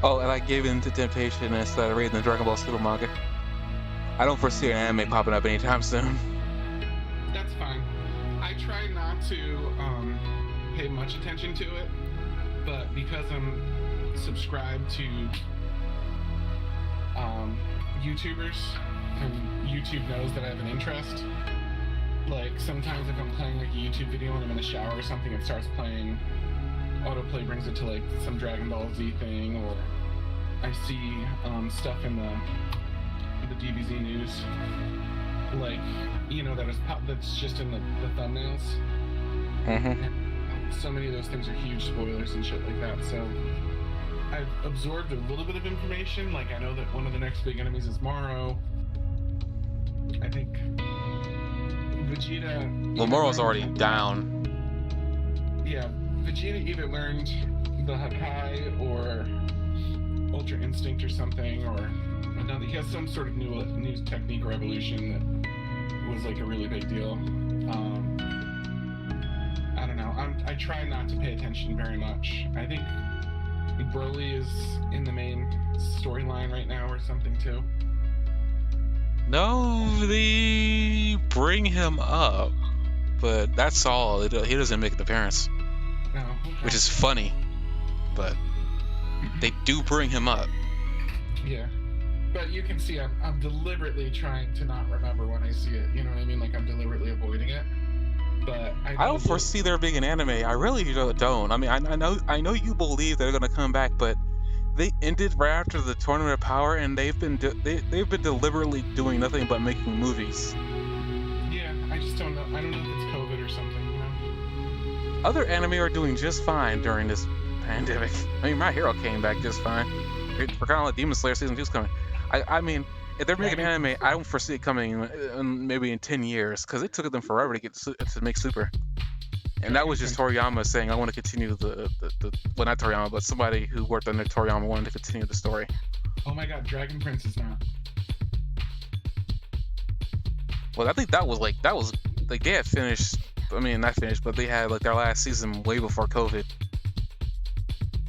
Oh, and I gave in to temptation and started reading the Dragon Ball Super manga. I don't foresee an anime popping up anytime soon. That's fine. I try not to pay much attention to it, but because I'm subscribed to YouTubers and YouTube knows that I have an interest, like sometimes if I'm playing like a YouTube video and I'm in the shower or something, it starts playing, autoplay brings it to like some Dragon Ball Z thing, or I see stuff in the DBZ news, like, you know, that's just in the thumbnails. Mm-hmm. So many of those things are huge spoilers and shit like that, so I've absorbed a little bit of information. Like, I know that one of the next big enemies is Morrow. I think Vegeta... Well, Moro's already down. Yeah, Vegeta either learned the Hakai or Ultra Instinct or something, or another. He has some sort of new technique or evolution that was like a really big deal. I don't know. I try not to pay attention very much. I think Broly is in the main storyline right now or something too. No, they bring him up, but that's all. He doesn't make an appearance, No, okay. which is funny, but they do bring him up. Yeah. But you can see I'm deliberately trying to not remember when I see it. You know what I mean? Like, I'm deliberately avoiding it. But I don't foresee there being an anime. I really don't. I mean, I know you believe they're gonna come back, but they ended right after the Tournament of Power, and they've been deliberately doing nothing but making movies. Yeah, I just don't know. I don't know if it's COVID or something, you know? Other anime are doing just fine during this pandemic. I mean, My Hero came back just fine. We're kind of like Demon Slayer Season 2's coming. I mean, if they're making anime, I don't foresee it coming maybe in 10 years, because it took them forever to make Super. And that was just Toriyama saying, I want to continue well, not Toriyama, but somebody who worked under Toriyama wanted to continue the story. Oh my god, Dragon Prince is not. Well, I think that was like they had finished, I mean, not finished, but they had like their last season way before COVID.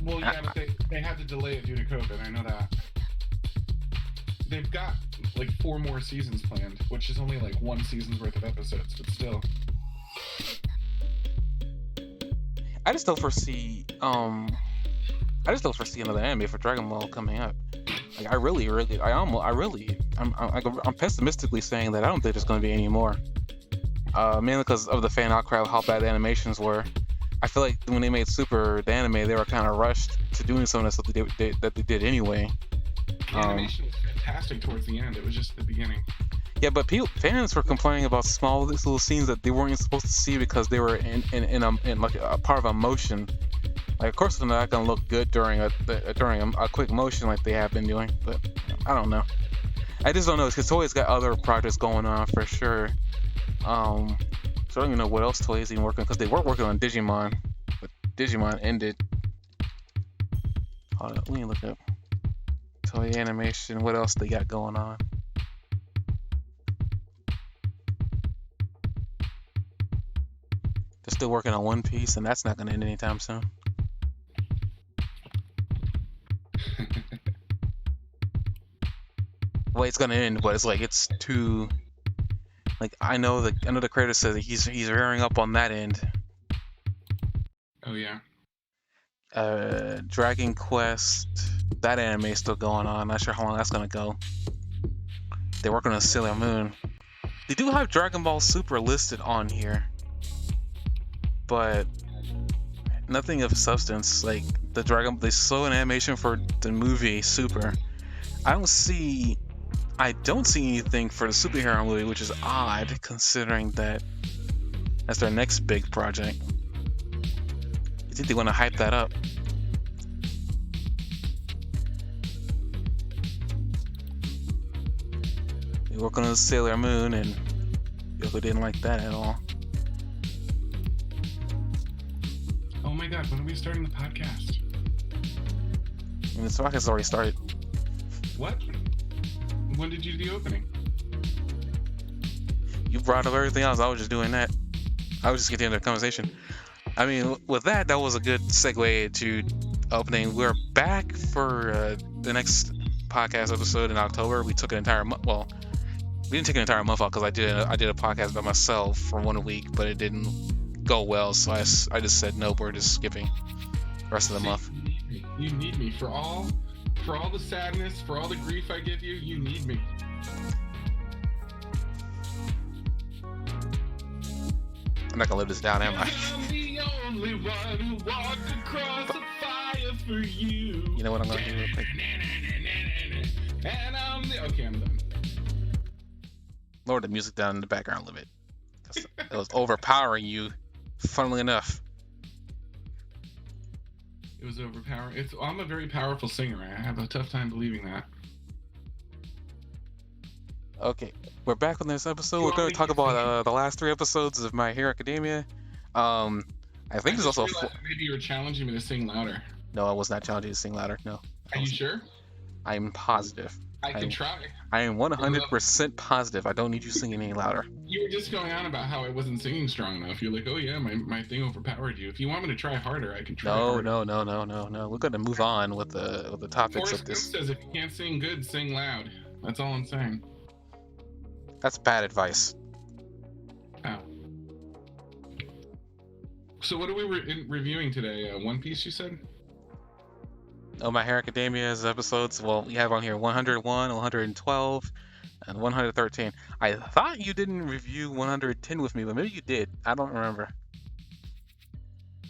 Well, yeah, but they had to delay it due to COVID, I know that. They've got like 4 more seasons planned, which is only like 1 season's worth of episodes, but still. I just don't foresee another anime for Dragon Ball coming up. Like, I'm pessimistically saying that I don't think there's going to be any more. Mainly because of the fan outcry of how bad the animations were. I feel like when they made Super, the anime, they were kind of rushed to doing some of the stuff that they did anyway. The animation was fantastic towards the end. It was just the beginning. Yeah, but fans were complaining about small little scenes that they weren't supposed to see because they were in like a part of a motion. Like, of course, they're not gonna look good during a quick motion like they have been doing. But I don't know. I just don't know, because Toei's got other projects going on for sure. So I don't even know what else Toei's even working, because they were working on Digimon, but Digimon ended. Hold on, let me look up Toei Animation. What else they got going on? They're still working on One Piece, and that's not going to end anytime soon. Well, it's going to end, but it's too. Like, I know the creator says that he's rearing up on that end. Oh yeah. Dragon Quest, that anime is still going on. Not sure how long that's going to go. They're working on Sailor Moon. They do have Dragon Ball Super listed on here, but nothing of substance. Like, they saw an animation for the movie Super. I don't see anything for the superhero movie, which is odd considering that that's their next big project. You think they want to hype that up? They working on Sailor Moon, and Yoko didn't like that at all. Oh my god, when are we starting the podcast? And this podcast already started. What? When did you do the opening? You brought up everything else. I was just doing that. I was just getting into the conversation. I mean, with that was a good segue to opening. We're back for the next podcast episode in October. We took an entire month. Well, we didn't take an entire month off because I did a podcast by myself for 1 week, but it didn't go well. So I just said nope. We're just skipping the rest of the month. You need me for all the sadness, for all the grief I give you. You need me. I'm not gonna live this down, am I? I'm the only one who walked across the fire for you. You know what I'm gonna do real quick? And okay, I'm done. Lower the music down in the background limit. It was overpowering you, funnily enough. It was overpowering. I'm a very powerful singer. I have a tough time believing that. Okay, we're back on this episode. We're going to talk about the last 3 episodes of My Hero Academia. I think there's also maybe you were challenging me to sing louder. No, I was not challenging you to sing louder. No. Are you sure? I'm positive. I can try. I am 100% positive. I don't need you singing any louder. You were just going on about how I wasn't singing strong enough. You're like, oh yeah, my thing overpowered you. If you want me to try harder, I can try. No. We're going to move on with the topics Forrest of this. Gump says if you can't sing good, sing loud. That's all I'm saying. That's bad advice. Oh. So what are we reviewing today? One Piece, you said? Oh, My Hero Academia's episodes. Well, we have on here 101, 112, and 113. I thought you didn't review 110 with me, but maybe you did. I don't remember.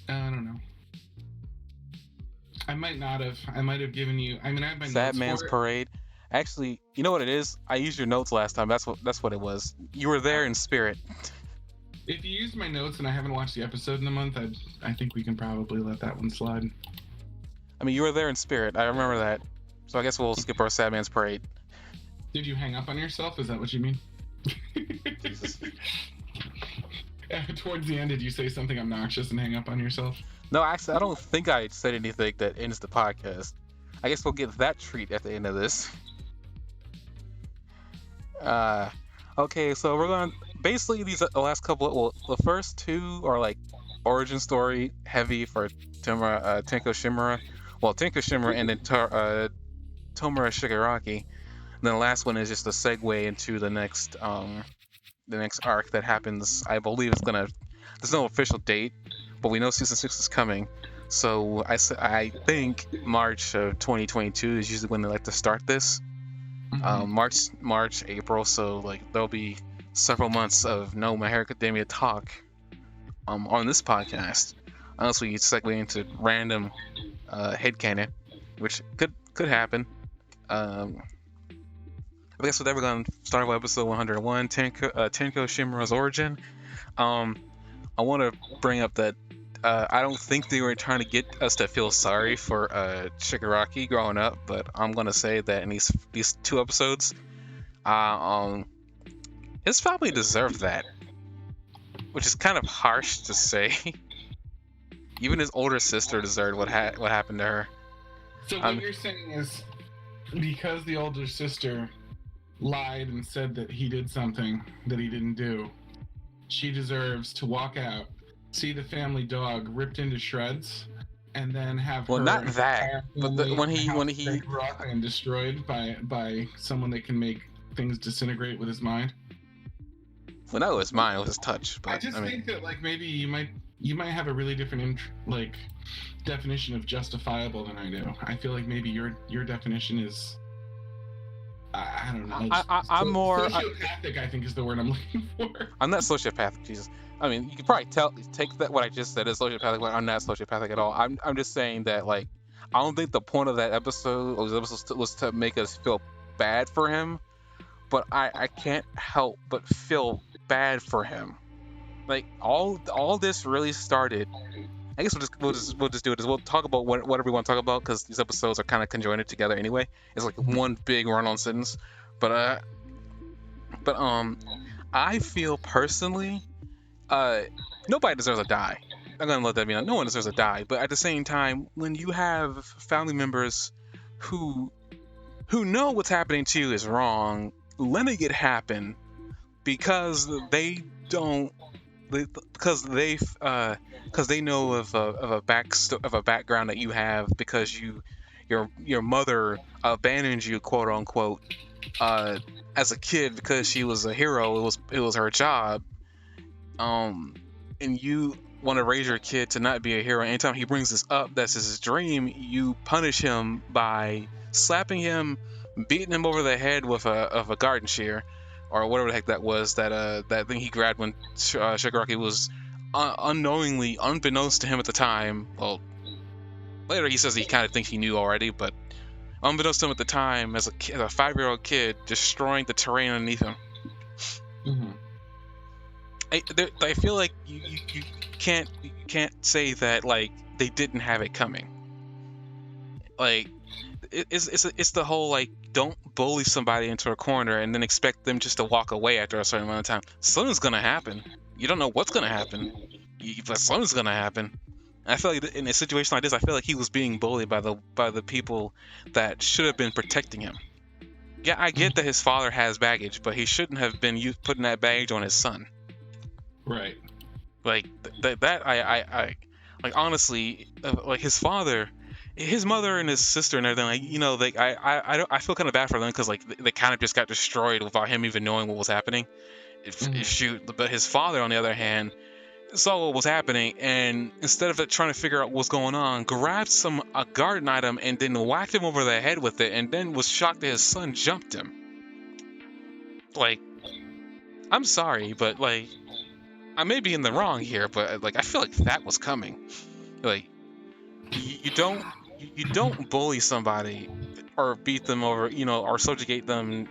I don't know. I might not have. I might have given you. I mean, I have my Sad notes Man's for it. Parade. Actually, you know what it is? I used your notes last time. That's what it was. You were there in spirit. If you used my notes and I haven't watched the episode in a month, I think we can probably let that one slide. I mean, you were there in spirit. I remember that. So I guess we'll skip our Sad Man's Parade. Did you hang up on yourself? Is that what you mean? Jesus. Towards the end, did you say something obnoxious and hang up on yourself? No, actually, I don't think I said anything that ends the podcast. I guess we'll get that treat at the end of this. Okay, so we're going to... Basically, these the last couple... Well, the first 2 are like origin story heavy for Tenko Shimura. Well, Tenko Shimura and then Tomura Shigaraki. And then the last one is just a segue into the next arc that happens. I believe it's gonna... There's no official date, but we know season 6 is coming. So I think March of 2022 is usually when they like to start this. Mm-hmm. March, April. So like there'll be several months of no My Hero Academia talk on this podcast, unless we segue into random headcanon, which could happen. I guess with that, we're gonna start with episode 101, Tenko Shimura's origin. I want to bring up that I don't think they were trying to get us to feel sorry for Shigaraki growing up, but I'm gonna say that in these 2 episodes, it's probably deserved that, which is kind of harsh to say. Even his older sister deserved what happened to her. So what you're saying is, because the older sister lied and said that he did something that he didn't do, she deserves to walk out, see the family dog ripped into shreds, and then have well, her not that, but when he grew up and destroyed by someone that can make things disintegrate with his mind. Well, that was mine. It was his touch. But I just think that like maybe you might have a really different definition of justifiable than I do. I feel like maybe your definition is I don't know. I'm more sociopathic. I think is the word I'm looking for. I'm not sociopathic, Jesus. I mean, you could probably take that what I just said as sociopathic, but I'm not sociopathic at all. I'm just saying that like I don't think the point of that episode was to make us feel bad for him, but I can't help but feel bad for him. Like all this really started. I guess we'll just do it. We'll talk about whatever we want to talk about because these episodes are kind of conjoined together anyway. It's like one big run-on sentence. But I feel personally, nobody deserves to die. I'm gonna let that be known. No one deserves to die. But at the same time, when you have family members who know what's happening to you is wrong, letting it happen because they don't because they know of a background that you have because your mother abandoned you, quote unquote, uh, as a kid because she was a hero. It was her job. Um, and you want to raise your kid to not be a hero. Anytime he brings this up, that's his dream. You punish him by slapping him, beating him over the head with a garden shear, or whatever the heck that was. That thing he grabbed when Shigaraki was unknowingly, unbeknownst to him at the time. Well, later he says he kind of thinks he knew already, but unbeknownst to him at the time, as a 5-year-old kid, destroying the terrain underneath him. Mm-hmm. I feel like you can't say that like they didn't have it coming. Like it's the whole like don't bully somebody into a corner and then expect them just to walk away after a certain amount of time. Something's gonna happen. You don't know what's gonna happen, but something's gonna happen. And I feel like in a situation like this, I feel like he was being bullied by the people that should have been protecting him. Yeah, I get that his father has baggage, but he shouldn't have been putting that baggage on his son. Right. Like that I like honestly like his father, his mother and his sister and everything, like, you know, like I feel kind of bad for them because like they kind of just got destroyed without him even knowing what was happening. Shoot, but his father on the other hand saw what was happening, and instead of trying to figure out what's going on, grabbed a garden item and then whacked him over the head with it, and then was shocked that his son jumped him. Like, I'm sorry, but like I may be in the wrong here, but like I feel like that was coming. Like you don't bully somebody or beat them over, you know, or subjugate them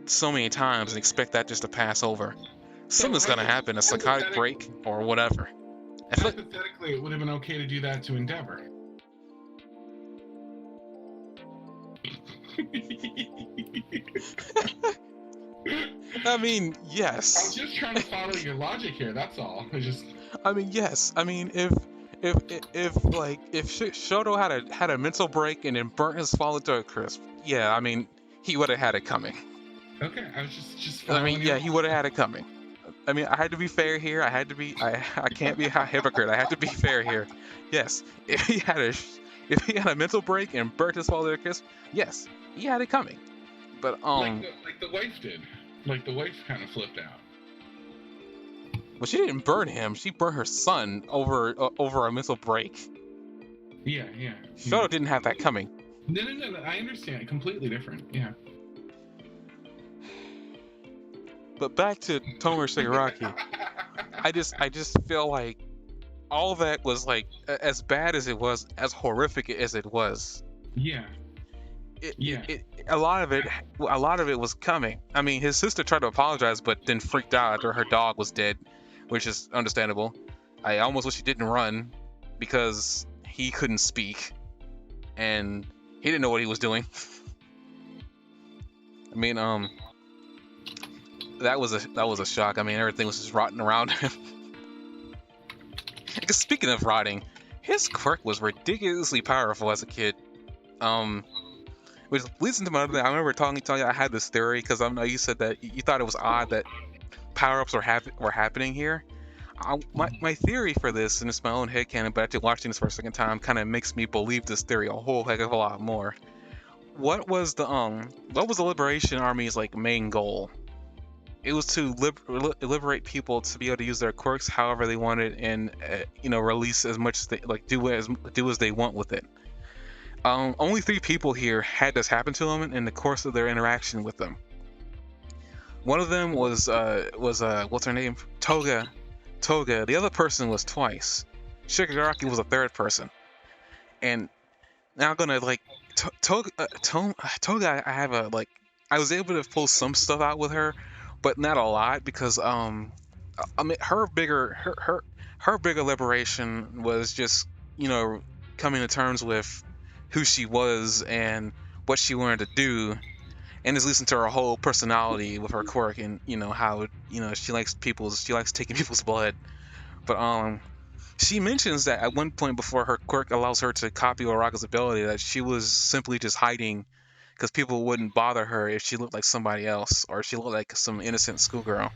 so many times and expect that just to pass over. Something's gonna happen, a psychotic break or whatever. Hypothetically, it would have been okay to do that to Endeavor. I mean, yes. I was just trying to follow your logic here. That's all. I mean, yes. I mean, if Shoto had a mental break and then burnt his father to a crisp, yeah, I mean, he would have had it coming. Okay, I was just. I mean, yeah, he would have had it coming. I mean, I had to be fair here. I can't be a hypocrite. I had to be fair here. Yes, if he had a mental break and burnt his father to a crisp, yes, he had it coming. But like the wife did. Like the wife kind of flipped out. Well, she didn't burn him. She burned her son over a mental break. Yeah. Shoto didn't have that coming. No. I understand. Completely different. Yeah. But back to Tomoe Shigaraki, I just feel like all that was like as bad as it was, as horrific as it was. Yeah. A lot of it was coming. I mean, his sister tried to apologize, but then freaked out after her dog was dead, which is understandable. I almost wish he didn't run because he couldn't speak and he didn't know what he was doing. I mean, that was a shock. I mean, everything was just rotting around him. Because speaking of rotting, his quirk was ridiculously powerful as a kid. Which leads into my other thing. I remember telling you I had this theory because I know you said that you thought it was odd that power-ups were happening here. My theory for this, and it's my own headcanon, but after watching this for a second time, kind of makes me believe this theory a whole heck of a lot more. What was the Liberation Army's like main goal? It was to liberate people to be able to use their quirks however they wanted, and release as much as they like, do as they want with it. Only 3 people here had this happen to them in the course of their interaction with them. One of them was what's her name? Toga. The other person was twice. Shigaraki was a third person. And now I'm gonna like Toga. I was able to pull some stuff out with her, but not a lot because I mean her bigger liberation was just coming to terms with who she was and what she wanted to do, and is listening to her whole personality with her quirk and how she likes taking people's blood. But she mentions that at one point before her quirk allows her to copy Uraraka's ability, that she was simply just hiding because people wouldn't bother her if she looked like somebody else or if she looked like some innocent schoolgirl.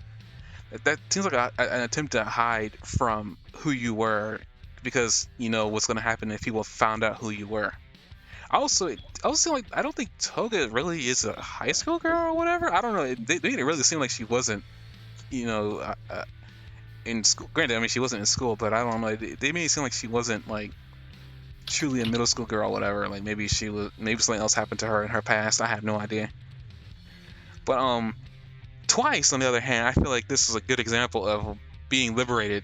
That seems like an attempt to hide from who you were, because you know what's going to happen if people found out who you were. I also like I don't think Toga really is a high school girl or whatever. I don't know. They made it really seem like she wasn't, you know, in school. Granted, I mean she wasn't in school, but I don't know. They made it seem like she wasn't like truly a middle school girl or whatever. Like maybe she was, maybe something else happened to her in her past. I have no idea. But Twice, on the other hand, I feel like this is a good example of being liberated.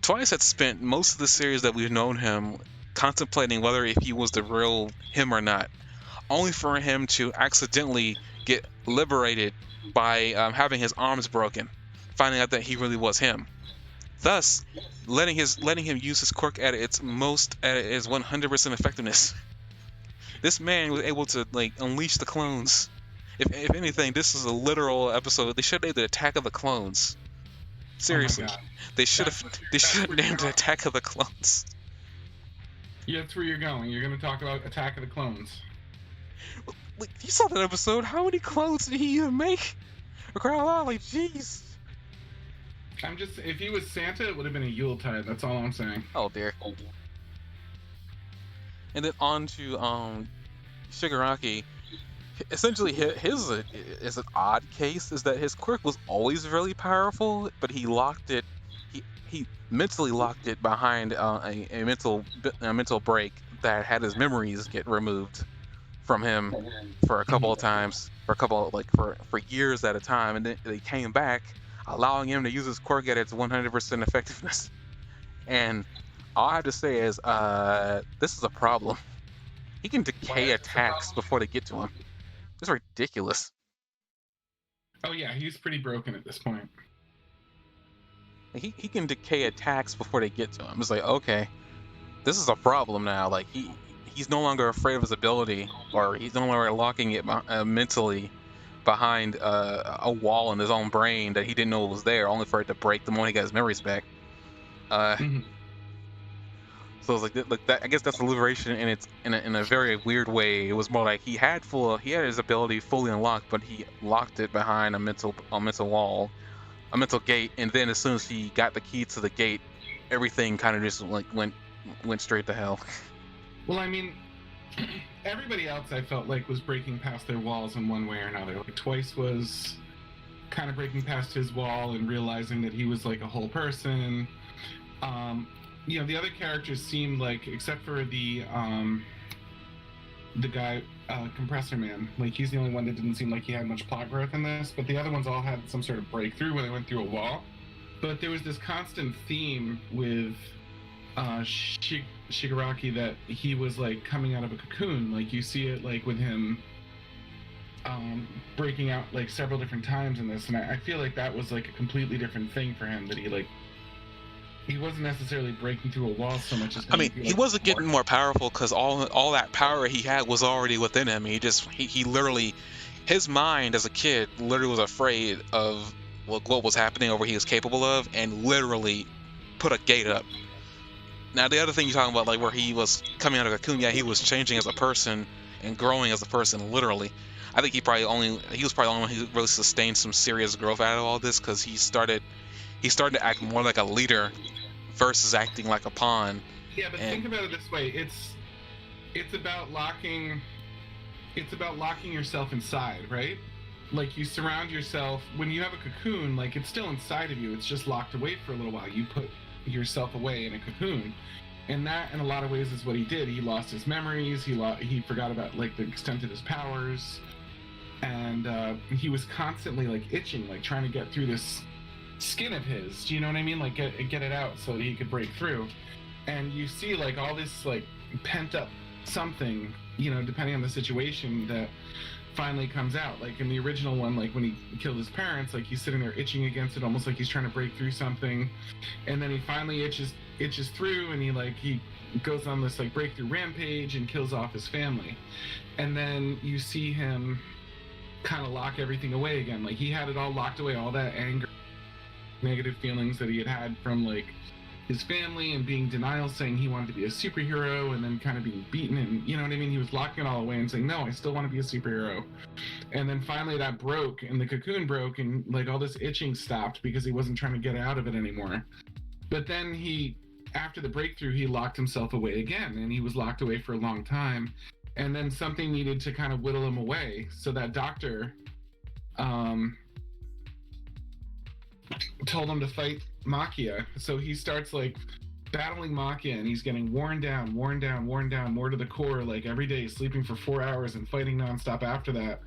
Twice had spent most of the series that we've known him contemplating whether if he was the real him or not, only for him to accidentally get liberated by having his arms broken, finding out that he really was him. Thus, letting him use his quirk at its 100% effectiveness. This man was able to like unleash the clones. If anything, this is a literal episode. They should have named it Attack of the Clones. Seriously, Oh my God. they should have named it Attack of the Clones. Yeah, that's where you're going. You're going to talk about Attack of the Clones. Like, you saw that episode. How many clones did he even make? For crying out loud, like jeez. If he was Santa, it would have been a Yuletide. That's all I'm saying. Oh dear. And then on to Shigaraki. Essentially, his is an odd case. Is that his quirk was always really powerful, but he locked it. He mentally locked it behind a mental break that had his memories get removed from him for a couple of times, for years at a time, and then they came back, allowing him to use his quirk at its 100% effectiveness. And all I have to say is, this is a problem. He can decay attacks before they get to him. It's ridiculous. Oh yeah, he's pretty broken at this point. Like, he can decay attacks before they get to him. It's like, okay, this is a problem now. Like he's no longer afraid of his ability, or he's no longer locking it mentally behind a wall in his own brain that he didn't know was there, only for it to break the moment he got his memories back. So it's like that. I guess that's a liberation, and it's in a very weird way. It was more like he had his ability fully unlocked, but he locked it behind a mental wall, a mental gate, and then as soon as he got the key to the gate, everything kind of just like went straight to hell. Well, I mean, everybody else I felt like was breaking past their walls in one way or another. Like Twice was kind of breaking past his wall and realizing that he was like a whole person. The other characters seemed like, except for the guy, Compressor Man, like he's the only one that didn't seem like he had much plot growth in this, but the other ones all had some sort of breakthrough where they went through a wall. But there was this constant theme with Shigaraki that he was like coming out of a cocoon. Like you see it like with him breaking out like several different times in this, and I feel like that was like a completely different thing for him, that he wasn't necessarily breaking through a wall so much as he wasn't getting more powerful because all that power he had was already within him. He literally, his mind as a kid literally was afraid of what was happening or what he was capable of, and literally put a gate up. Now the other thing you're talking about, like where he was coming out of a cocoon, yeah, he was changing as a person and growing as a person, literally. I think he was probably the only one who really sustained some serious growth out of all this, because he started to act more like a leader versus acting like a pawn. Yeah, but think about it this way: it's about locking yourself inside, right? Like you surround yourself when you have a cocoon, like it's still inside of you. It's just locked away for a little while. You put yourself away in a cocoon, and that, in a lot of ways, is what he did. He lost his memories. He forgot about like the extent of his powers, and he was constantly like itching, like trying to get through this skin of his, do you know what I mean? Like get it out so that he could break through. And you see like all this like pent up something, depending on the situation, that finally comes out. Like in the original one, like when he killed his parents, like he's sitting there itching against it, almost like he's trying to break through something, and then he finally itches through, and he goes on this like breakthrough rampage and kills off his family. And then you see him kind of lock everything away again. Like he had it all locked away, all that anger, negative feelings that he had from like his family and being denial, saying he wanted to be a superhero, and then kind of being beaten, and you know what I mean? He was locking it all away and saying, no, I still want to be a superhero. And then finally that broke, and the cocoon broke, and like all this itching stopped because he wasn't trying to get out of it anymore. But then after the breakthrough, he locked himself away again, and he was locked away for a long time. And then something needed to kind of whittle him away. So that doctor told him to fight Makia. So he starts like battling Makia, and he's getting worn down, more to the core, like every day, sleeping for 4 hours and fighting nonstop after that.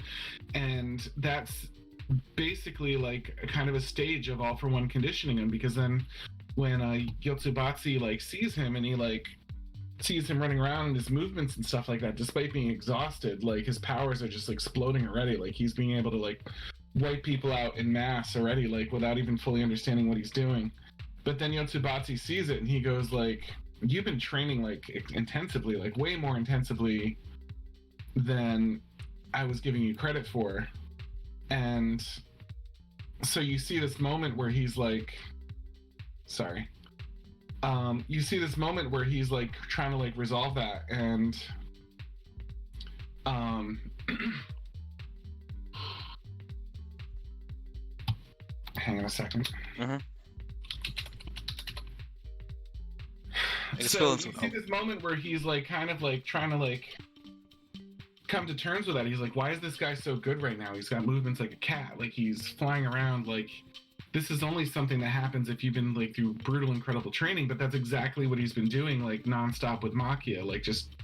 And that's basically like a kind of a stage of All for One conditioning him, because then when Yotsubatsu like sees him, and he like sees him running around and his movements and stuff like that, despite being exhausted, like his powers are just exploding already. Like he's being able to like wipe people out in mass already, like without even fully understanding what he's doing. But then Yotsubatsu sees it, and he goes like, you've been training like intensively, like way more intensively than I was giving you credit for. And so you see this moment where he's like, you see this moment where he's like trying to like resolve that, and hang on a second. So you see this moment where he's like kind of like trying to like come to terms with that. He's like, why is this guy so good right now? He's got movements like a cat, like he's flying around, like this is only something that happens if you've been like through brutal, incredible training. But that's exactly what he's been doing, like nonstop with Makia. Like just,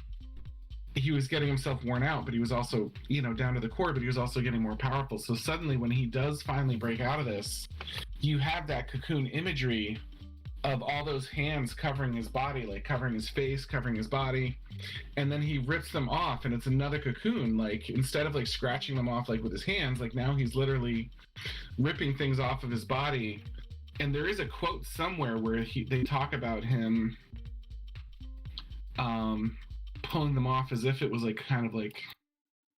he was getting himself worn out, but he was also, you know, down to the core, but he was also getting more powerful. So suddenly when he does finally break out of this, you have that cocoon imagery of all those hands covering his body, like covering his face, covering his body. And then he rips them off, and it's another cocoon. Like instead of like scratching them off like with his hands, like now he's literally ripping things off of his body. And there is a quote somewhere where they talk about him pulling them off as if it was like kind of like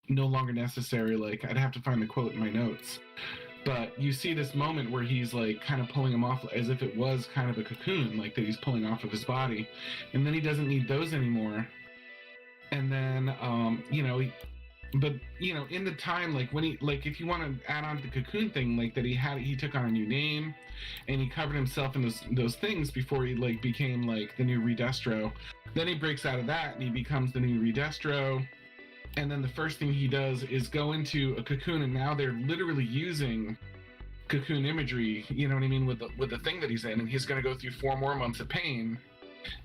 no longer necessary. Like I'd have to find the quote in my notes. But you see this moment where he's like kind of pulling them off as if it was kind of a cocoon, like that he's pulling off of his body. And then he doesn't need those anymore. And then, but you know, in the time, like when he, like if you want to add on to the cocoon thing, like that he took on a new name, and he covered himself in those things before he like became like the new Redestro. Then he breaks out of that and he becomes the new Redestro. And then the first thing he does is go into a cocoon, and now they're literally using cocoon imagery, you know what I mean, with the thing that he's in, and he's going to go through 4 more months of pain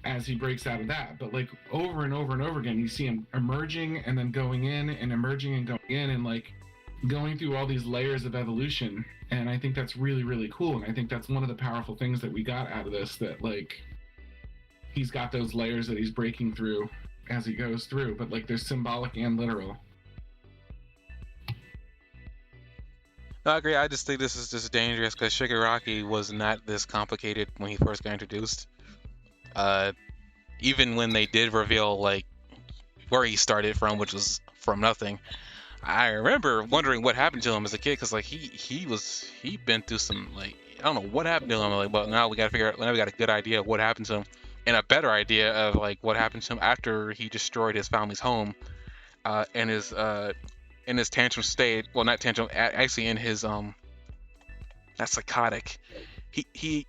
as he breaks out of that. But like over and over and over again, you see him emerging and then going in and emerging and going in, and like going through all these layers of evolution. And I think that's really, really cool. And I think that's one of the powerful things that we got out of this, that like he's got those layers that he's breaking through as he goes through, but like there's symbolic and literal. No, I agree. I just think this is just dangerous because Shigaraki was not this complicated when he first got introduced. Even when they did reveal like where he started from, which was from nothing, I remember wondering what happened to him as a kid, because like he'd been through some, like, I don't know what happened to him. Like, but now we got a good idea of what happened to him, and a better idea of like what happened to him after he destroyed his family's home, in his tantrum state. Well, not tantrum, actually in his not psychotic. He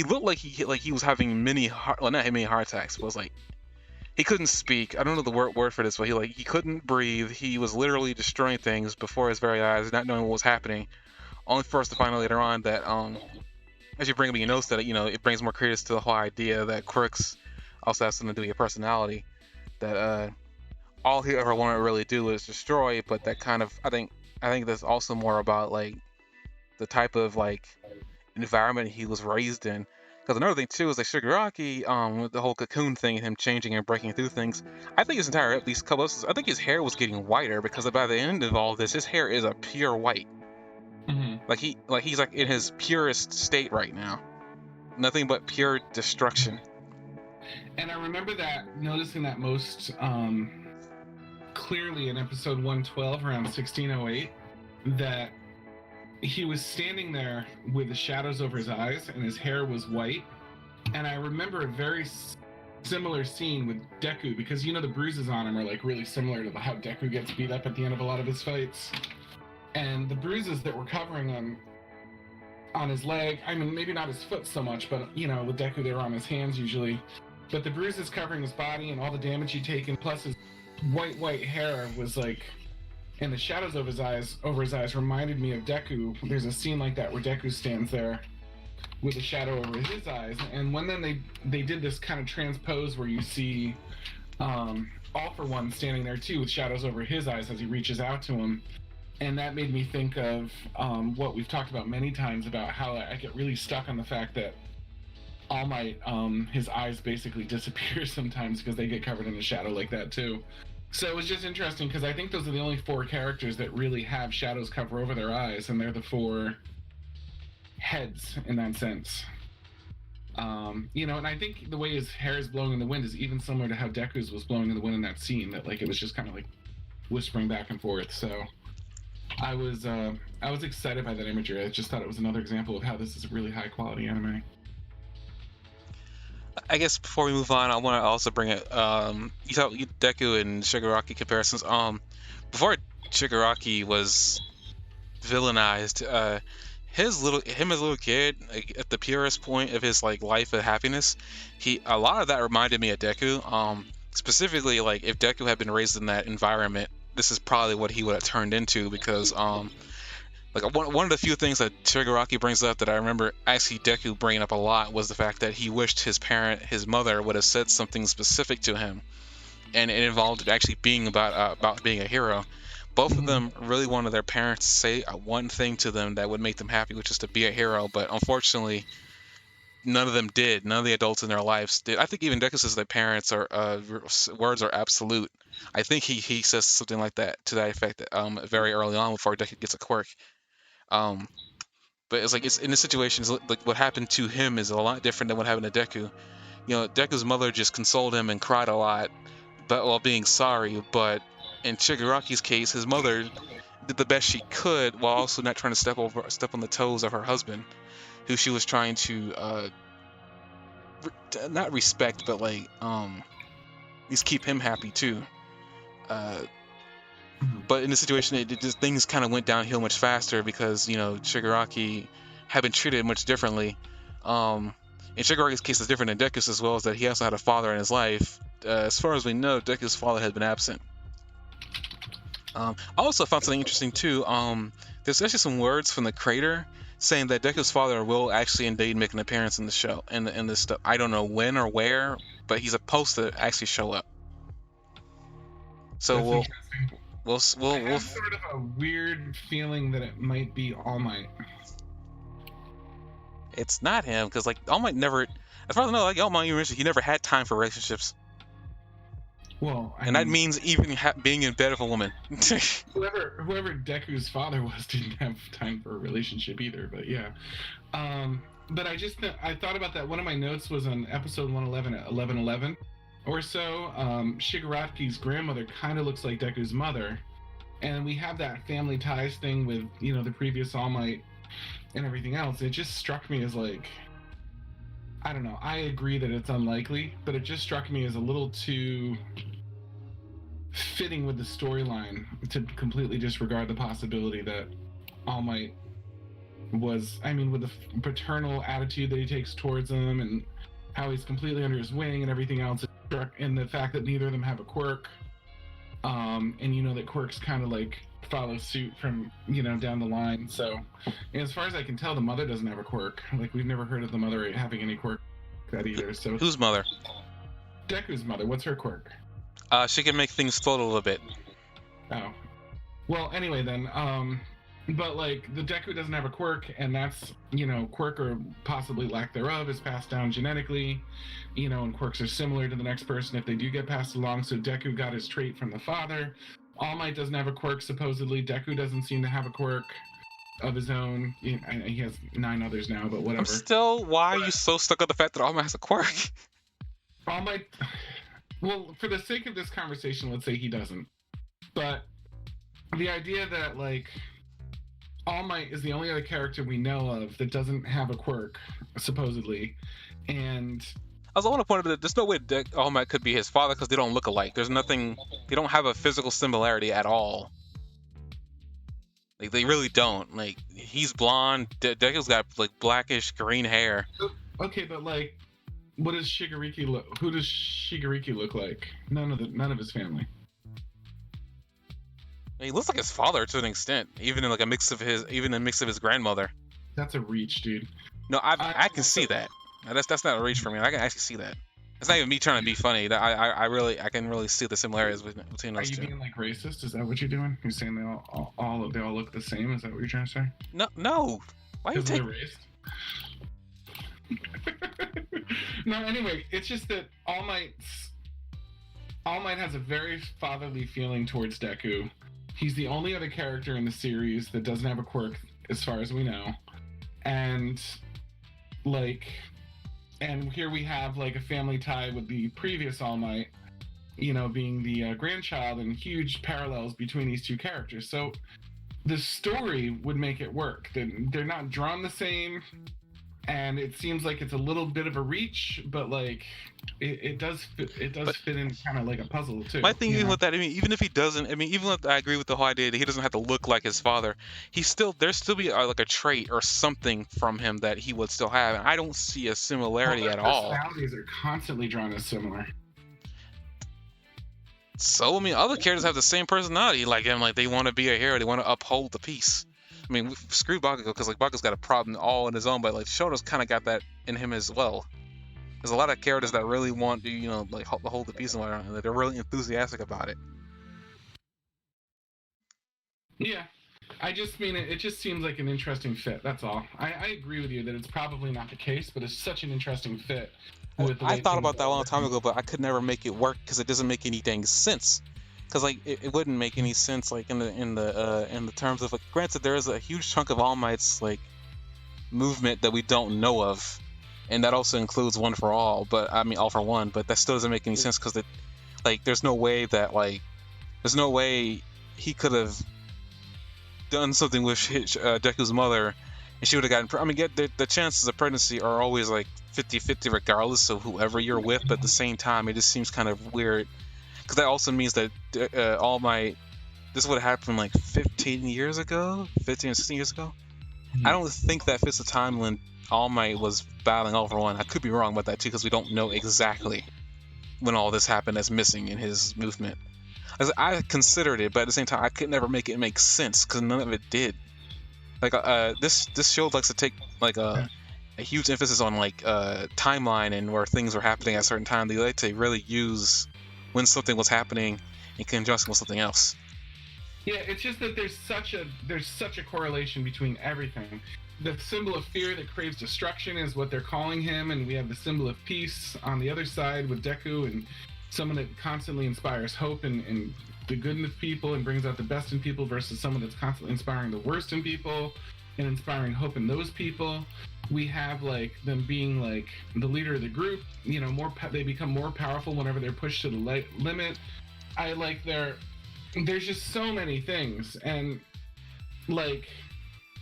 looked like he was having not many heart attacks, but it was like he couldn't speak. I don't know the word for this, but he couldn't breathe. He was literally destroying things before his very eyes, not knowing what was happening. Only for us to find out later on that as you bring up your notes, that it brings more credence to the whole idea that quirks also has something to do with your personality. That all he ever wanted to really do is destroy, but that kind of I think that's also more about like the type of like environment he was raised in. Because another thing too is like Shigaraki, with the whole cocoon thing and him changing and breaking through things. I think his entire, at least couple of, I think his hair was getting whiter, because by the end of all this, his hair is a pure white. Mm-hmm. He's like in his purest state right now. Nothing but pure destruction. And I remember noticing that most clearly in episode 112, around 1608, that he was standing there with the shadows over his eyes and his hair was white, And I remember a very similar scene with Deku, because you know the bruises on him are like really similar to how Deku gets beat up at the end of a lot of his fights. And the bruises that were covering him on his leg, I mean, maybe not his foot so much, but you know, with Deku they were on his hands usually. But the bruises covering his body and all the damage he'd taken, plus his white hair was like, and the shadows over his eyes reminded me of Deku. There's a scene like that where Deku stands there with a shadow over his eyes, and when then they did this kind of transpose where you see All For One standing there too with shadows over his eyes as he reaches out to him. And that made me think of what we've talked about many times about how I get really stuck on the fact that All Might, his eyes basically disappear sometimes because they get covered in a shadow like that too. So it was just interesting because I think those are the only 4 characters that really have shadows cover over their eyes, and they're the 4 heads in that sense. You know, and I think the way his hair is blowing in the wind is even similar to how Deku's was blowing in the wind in that scene, that like it was just kind of like whispering back and forth. So I was excited by that imagery. I just thought it was another example of how this is a really high quality anime. I guess before we move on, I want to also bring it. You thought Deku and Shigaraki comparisons. Before Shigaraki was villainized, him as a little kid, like, at the purest point of his like life of happiness, a lot of that reminded me of Deku. Specifically, like if Deku had been raised in that environment, this is probably what he would have turned into, because like one of the few things that Shigaraki brings up that I remember actually Deku bringing up a lot was the fact that he wished his mother would have said something specific to him, and it involved actually being about being a hero. Both of them really wanted their parents to say one thing to them that would make them happy, which is to be a hero. But unfortunately, none of them did. None of the adults in their lives did. I think even Deku says their parents are words are absolute. I think he says something like that, to that effect, very early on before Deku gets a quirk. But it's in this situation, like what happened to him is a lot different than what happened to Deku. You know, Deku's mother just consoled him and cried a lot, but while being sorry. But in Shigaraki's case, his mother did the best she could while also not trying to step on the toes of her husband, who she was trying to not respect, but like at least keep him happy too. But in this situation, things kind of went downhill much faster because, you know, Shigaraki had been treated much differently. In Shigaraki's case, it's different than Deku's as well, is that he also had a father in his life. As far as we know, Deku's father had been absent. I also found something interesting too. There's actually some words from the creator saying that Deku's father will actually indeed make an appearance in the show, in this stuff. I don't know when or where, but he's supposed to actually show up. So we'll I have sort of a weird feeling that it might be All Might. It's not him, because like All Might never, as far as I know, like All Might, he never had time for relationships. Well, that means even being in bed with a woman. whoever Deku's father was didn't have time for a relationship either. But yeah, but I thought about that. One of my notes was on episode 111 at 11:11 or so. Shigaraki's grandmother kind of looks like Deku's mother, and we have that family ties thing with, you know, the previous All Might and everything else. It just struck me as like, I don't know. I agree that it's unlikely, but it just struck me as a little too fitting with the storyline to completely disregard the possibility that All Might was, I mean, with the paternal attitude that he takes towards him and how he's completely under his wing and everything else, and the fact that neither of them have a quirk, and you know that quirks kind of like follow suit from, you know, down the line. So as far as I can tell, the mother doesn't have a quirk. Like, we've never heard of the mother having any quirk like that either. So whose mother? Deku's mother. What's her quirk? She can make things float a little bit. Oh, well, anyway then, but like the Deku doesn't have a quirk, and that's, you know, quirk or possibly lack thereof is passed down genetically, you know, and quirks are similar to the next person if they do get passed along. So Deku got his trait from the father. All Might doesn't have a quirk, supposedly. Deku doesn't seem to have a quirk of his own. He has 9 others now, but whatever. Why are you so stuck on the fact that All Might has a quirk? All Might, well, for the sake of this conversation, let's say he doesn't. But the idea that, like, All Might is the only other character we know of that doesn't have a quirk, supposedly, and I want to point out that there's no way All Might could be his father because they don't look alike. There's nothing. They don't have a physical similarity at all. Like they really don't. Like he's blonde. Deku's got like blackish green hair. Okay, but like, what does Shigariki look? Who does Shigariki look like? None of his family. He looks like his father to an extent, even in like a mix of his grandmother. That's a reach, dude. No, I can see that. That's not a reach for me. I can actually see that. It's not even me trying to be funny. I can really see the similarities between those two. Are you being like racist? Is that what you're doing? You're saying they all look the same? Is that what you're trying to say? No. Why you take? No. Anyway, it's just that All Might has a very fatherly feeling towards Deku. He's the only other character in the series that doesn't have a quirk, as far as we know, and here we have like a family tie with the previous All Might, being the grandchild, and huge parallels between these two characters. So the story would make it work. They're not drawn the same, and it seems like it's a little bit of a reach, but like it does fit in kind of like a puzzle too. My thing with that, even if he doesn't, even if I agree with the whole idea that he doesn't have to look like his father, there's still be like a trait or something from him that he would still have, and I don't see a similarity at all. Personalities are constantly drawn as similar. So other characters have the same personality like him. Like they want to be a hero, they want to uphold the peace. Screw Bakugo, because like Bakugo's got a problem all on his own, but like Shoto's kind of got that in him as well. There's a lot of characters that really want to, like hold the peace and whatnot, and they're really enthusiastic about it. Yeah, I just mean it just seems like an interesting fit. That's all. I agree with you that it's probably not the case, but it's such an interesting fit. I thought about that a long time ago, but I could never make it work because it doesn't make any dang sense. Because like it wouldn't make any sense like in the terms of like, granted there is a huge chunk of All Might's like movement that we don't know of, and that also includes One for All, but All for One, but that still doesn't make any sense because there's no way he could have done something with Deku's mother and she would have gotten. The chances of pregnancy are always like 50-50 regardless of whoever you're with, but at the same time it just seems kind of weird. Because that also means that this would have happened like 15 or 16 years ago. Mm-hmm. I don't think that fits the time when All Might was battling All for One. I could be wrong about that too, because we don't know exactly when all this happened that's missing in his movement. I considered it, but at the same time, I could never make it make sense because none of it did. Like this show likes to take like a huge emphasis on like timeline and where things were happening at a certain time. They like to really use when something was happening in conjunction with something else. Yeah, it's just that there's such a correlation between everything. The symbol of fear that craves destruction is what they're calling him, and we have the symbol of peace on the other side with Deku, and someone that constantly inspires hope and the good in people and brings out the best in people, versus someone that's constantly inspiring the worst in people and inspiring hope in those people. We have like them being like the leader of the group, they become more powerful whenever they're pushed to the limit. There's just so many things, and like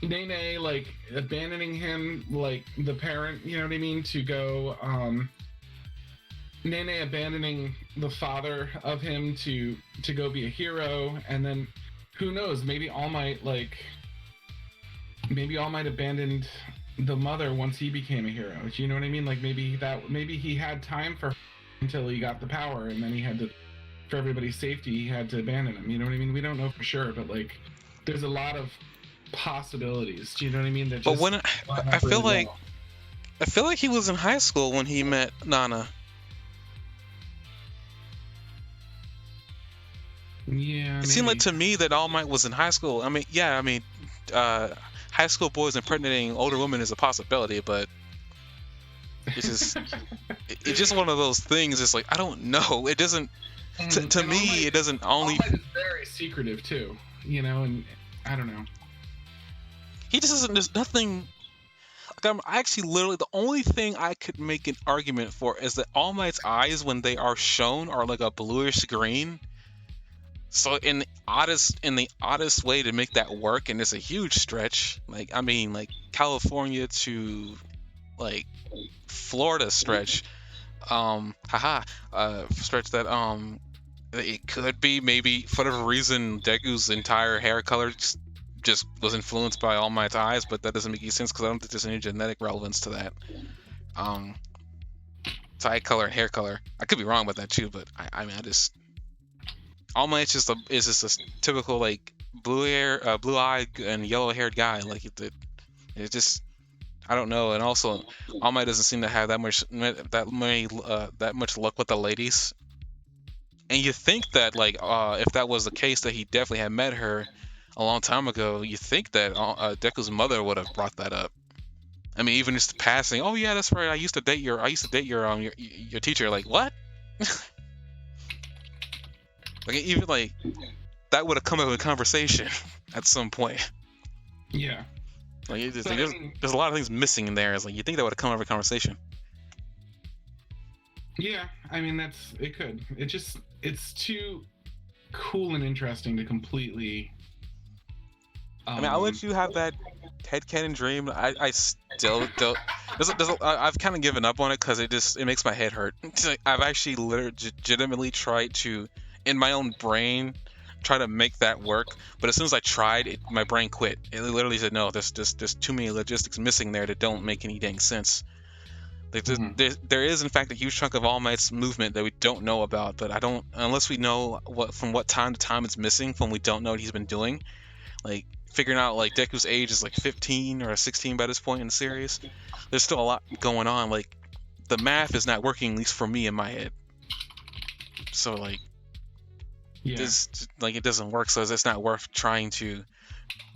Nene like abandoning him, like the parent, to go Nene abandoning the father of him to go be a hero, and then who knows, maybe All Might abandoned the mother once he became a hero. Do you know what I mean? Like maybe he had time for her until he got the power, and then he had to, for everybody's safety, he had to abandon him. You know what I mean? We don't know for sure, but like there's a lot of possibilities. Do you know what I mean? That just, but I feel like he was in high school when he met Nana. Yeah, it seemed like to me that All Might was in high school. High school boys impregnating older women is a possibility, but it's just it's just one of those things. It's like I don't know. It doesn't. To me, it doesn't only. All Might is very secretive too, and I don't know. He just doesn't. There's nothing. Like I'm actually literally the only thing I could make an argument for is that All Might's eyes, when they are shown, are like a bluish green. So in the oddest way to make that work, and it's a huge stretch. Like I mean, like California to like Florida stretch. Haha, stretch that it could be maybe for whatever reason Deku's entire hair color just was influenced by All Might's eyes, but that doesn't make any sense because I don't think there's any genetic relevance to that. To eye color and hair color. I could be wrong about that too, but I mean I just All Might's just a typical like blue eyed and yellow haired guy. Like it just I don't know. And also All Might doesn't seem to have that much luck with the ladies. And you think that like if that was the case, that he definitely had met her a long time ago. You think that Deku's mother would have brought that up. I mean, even just passing. Oh yeah, that's right. I used to date your teacher. Like what? Like even like that would have come up in conversation at some point. Yeah. Like there's a lot of things missing in there. It's like you think that would have come up in conversation. Yeah, I mean it could. It's too cool and interesting to completely. I mean, I'll let you have that headcanon dream. I still don't. I've kind of given up on it because it makes my head hurt. I've actually legitimately tried to, in my own brain, try to make that work. But as soon as I tried, my brain quit. It literally said, no, there's too many logistics missing there that don't make any dang sense. There is in fact a huge chunk of All Might's movement that we don't know about, but I don't unless we know from what time to time it's missing from we don't know what he's been doing. Like figuring out like Deku's age is like 15 or 16 by this point in the series. There's still a lot going on. Like the math is not working, at least for me in my head. So like this like it doesn't work. So it's not worth trying to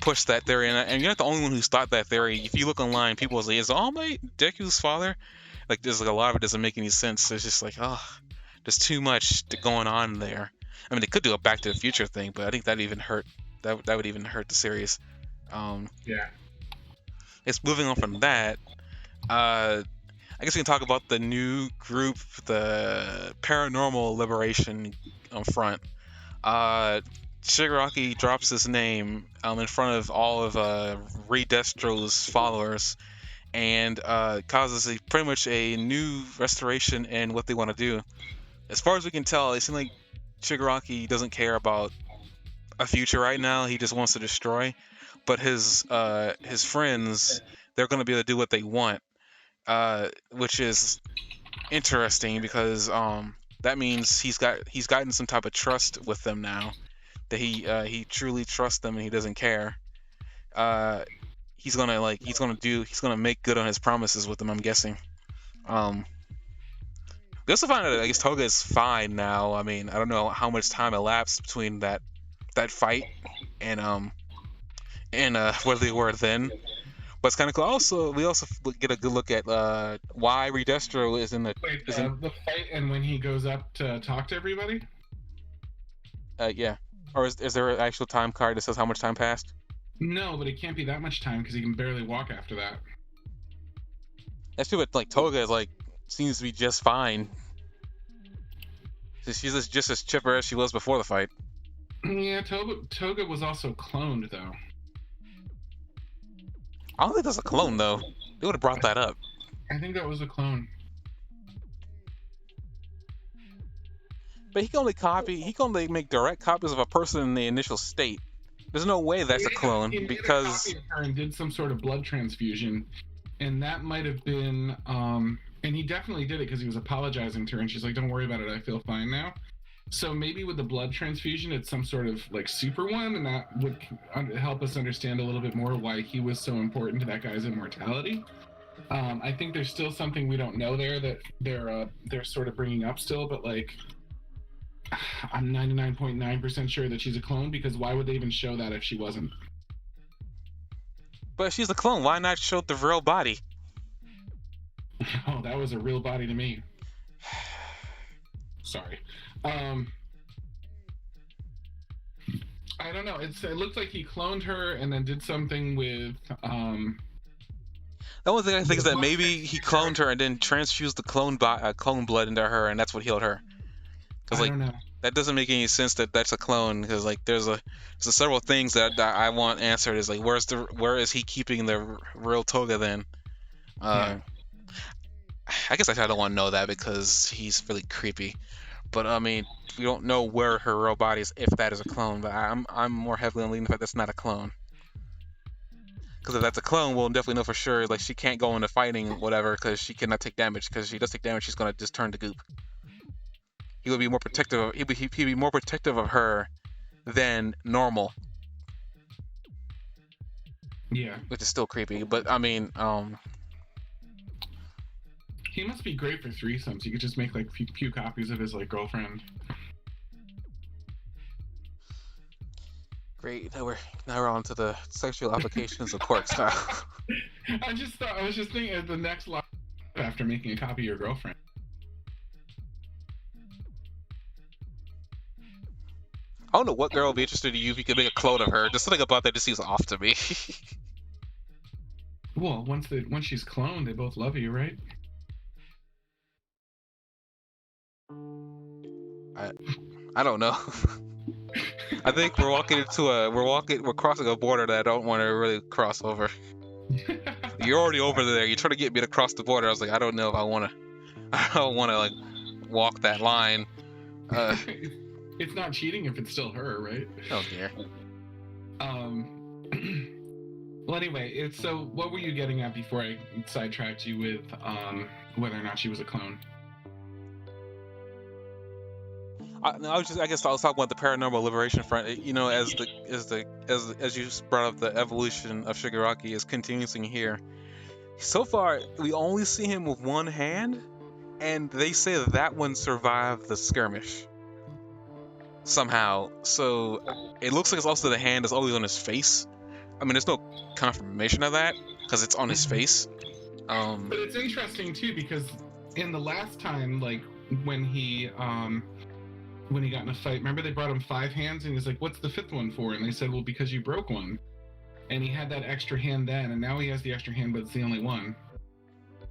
push that theory. And you're not the only one who's thought that theory. If you look online, people will say, "Is All Might Deku's father?" Like there's like a lot of it doesn't make any sense. It's just like, oh, there's too much going on there. I mean, they could do a Back to the Future thing, but I think that even hurt. That would even hurt the series. Yeah. It's moving on from that. I guess we can talk about the new group, the Paranormal Liberation front. Shigaraki drops his name in front of all of Redestro's followers and causes pretty much a new restoration in what they want to do. As far as we can tell, it seems like Shigaraki doesn't care about a future right now. He just wants to destroy. But his friends, they're going to be able to do what they want, which is interesting because that means he's gotten some type of trust with them now. That he truly trusts them and he doesn't care. He's gonna make good on his promises with them, I'm guessing. We also find out that I guess Toga is fine now. I mean, I don't know how much time elapsed between that fight and where they were then. But it's kind of cool. Also, we also get a good look at why Redestro is in the. Wait, the fight and when he goes up to talk to everybody. Yeah. Or is there an actual time card that says how much time passed? No, but it can't be that much time because he can barely walk after that. That's true, but like Toga is like seems to be just fine. She's just as chipper as she was before the fight. Yeah, Toga was also cloned though. I don't think that's a clone though. They would have brought that up. I think that was a clone. But he can only make direct copies of a person in the initial state. There's no way that's a clone he because made a copy of her and did some sort of blood transfusion, and that might have been. And he definitely did it because he was apologizing to her, and she's like, "Don't worry about it. I feel fine now." So maybe with the blood transfusion, it's some sort of like super one, and that would help us understand a little bit more why he was so important to that guy's immortality. I think there's still something we don't know there that they're sort of bringing up still, but like. I'm 99.9% sure that she's a clone because why would they even show that if she wasn't? But if she's a clone, why not show the real body? Oh, that was a real body to me. Sorry. I don't know. It looked like he cloned her and then did something with. The only thing I think is that maybe he cloned her and then transfused the clone blood into her, and that's what healed her. I don't know. that doesn't make any sense that that's a clone, because like there's several things that I want answered. Is like where is he keeping the real Toga then? Yeah. I guess I don't want to know that because he's really creepy. But I mean, we don't know where her real body is if that is a clone. But I'm more heavily on leaning the fact that's not a clone. Because if that's a clone, we'll definitely know for sure. Like she can't go into fighting whatever because she cannot take damage. Because if she does take damage, she's gonna just turn to goop. He would be more protective. He'd be more protective of her than normal, Yeah. which is still creepy. But I mean, He must be great for threesomes. He could just make like few copies of his like girlfriend. great. Now we're on to the sexual applications of quirks now. I was just thinking of the next line after making a copy of your girlfriend. I don't know what girl would be interested in you if you could make a clone of her. Just something about that just seems off to me. Well, once she's cloned, they both love you, right? I don't know. I think we're crossing a border that I don't want to really cross over. You're already over there. You're trying to get me to cross the border. I was like, I don't know if I don't want to like walk that line. It's not cheating if it's still her, right? Oh dear. Well, anyway, so what were you getting at before I sidetracked you with whether or not she was a clone? I guess I was talking about the Paranormal Liberation Front. You know, as you brought up, the evolution of Shigaraki is continuing here. So far, we only see him with one hand, and they say that one survived the skirmish somehow. So it looks like it's also the hand that's always on his face. I mean, there's no confirmation of that because it's on his face. But it's interesting too because in the last time, like when he got in a fight, remember they brought him 5 hands and he's like, "What's the 5th one for?" And they said, "Well, because you broke one." And he had that extra hand then, and now he has the extra hand, but it's the only one.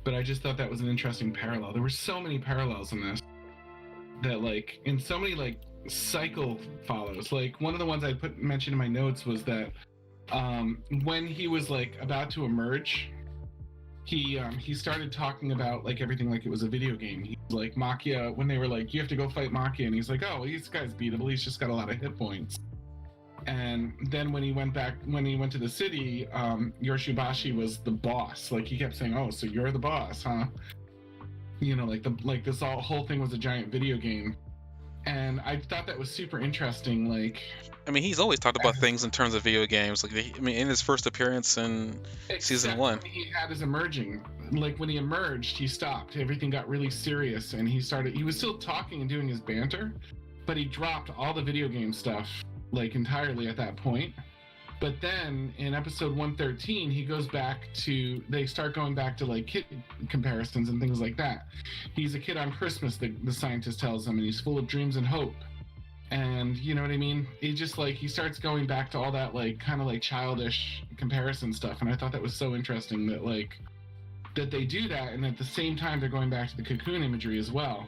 But I just thought that was an interesting parallel. There were so many parallels in this that, like, in so many like cycle follows. Like one of the ones I mentioned in my notes was that when he was like about to emerge, he started talking about like everything like it was a video game. He's like Makia, when they were like, "You have to go fight Makia," and he's like, "Oh, well, this guy's beatable. He's just got a lot of hit points." And then when he went to the city, Yoshibashi was the boss. Like he kept saying, "Oh, so you're the boss, huh?" You know, like this whole thing was a giant video game. And I thought that was super interesting. Like, I mean, he's always talked about things in terms of video games. Like, I mean, in his first appearance in season 1, when he had his emerging. Like when he emerged, he stopped. Everything got really serious, and he was still talking and doing his banter, but he dropped all the video game stuff like entirely at that point. But then in episode 113, they start going back to like kid comparisons and things like that. He's a kid on Christmas, the scientist tells him, and he's full of dreams and hope. And you know what I mean? He just like, he starts going back to all that like kind of like childish comparison stuff. And I thought that was so interesting that like, that they do that. And at the same time, they're going back to the cocoon imagery as well.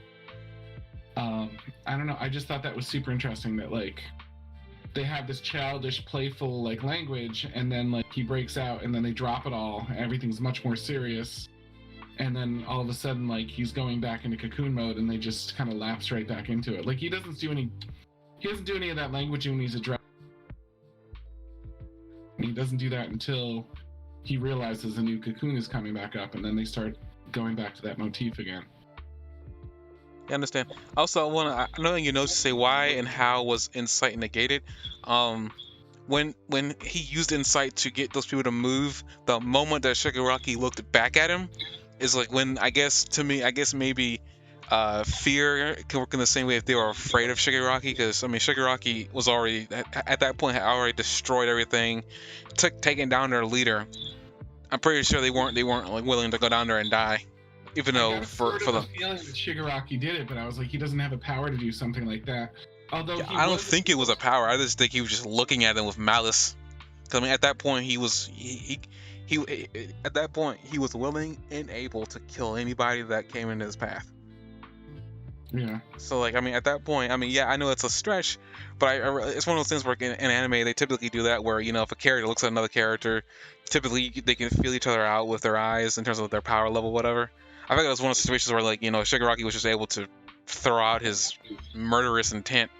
I don't know. I just thought that was super interesting that like, they have this childish, playful like language, and then like he breaks out, and then they drop it all. Everything's much more serious, and then all of a sudden, like he's going back into cocoon mode, and they just kind of lapse right back into it. Like he doesn't do any of that language when he's addressed. He doesn't do that until he realizes a new cocoon is coming back up, and then they start going back to that motif again. I understand. Also, I know in your notes you say why and how was insight negated. When he used insight to get those people to move, the moment that Shigaraki looked back at him is like when I guess maybe fear can work in the same way if they were afraid of Shigaraki, because I mean Shigaraki was already at that point had already destroyed everything, taken down their leader. I'm pretty sure they weren't like willing to go down there and die. Even though for the feeling that Shigaraki did it, but I was like, he doesn't have a power to do something like that. Although yeah, I don't think it was a power. I just think he was just looking at them with malice. Because I mean, at that point, he was willing and able to kill anybody that came into his path. Yeah. So like, I mean, at that point, I mean, yeah, I know it's a stretch, but it's one of those things where in anime they typically do that, where you know if a character looks at another character, typically they can feel each other out with their eyes in terms of their power level, whatever. I think it was one of those situations where like you know Shigaraki was just able to throw out his murderous intent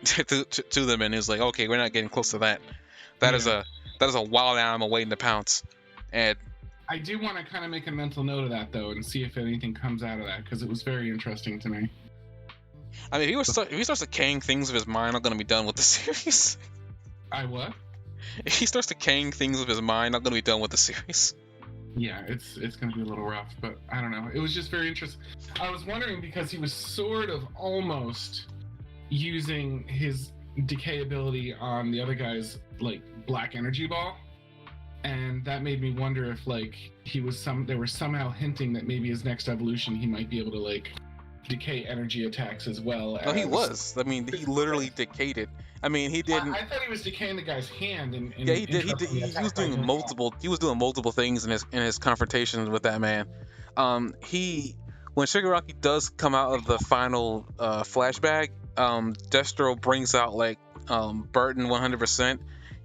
to them, and he was like, okay, we're not getting close to that. That is Yeah. a wild animal waiting to pounce, and I do want to kind of make a mental note of that though, and see if anything comes out of that, because it was very interesting to me. I mean, if he starts decaying things of his mind, I'm gonna be done with the series. I what? If he starts decaying things of his mind, I'm gonna be done with the series. Yeah, it's gonna be a little rough, but I don't know. It was just very interesting. I was wondering because he was sort of almost using his decay ability on the other guy's like black energy ball, and that made me wonder if like they were somehow hinting that maybe his next evolution he might be able to like decay energy attacks as well No, as. he was. I mean, he literally decayed it. I mean, he didn't. I thought he was decaying the guy's hand Yeah, he did. He did. interrupting the He was attack by doing doing that. multiple. He was doing multiple things in his confrontations with that man. He when Shigaraki does come out of the final flashback, Destro brings out like Burton 100%,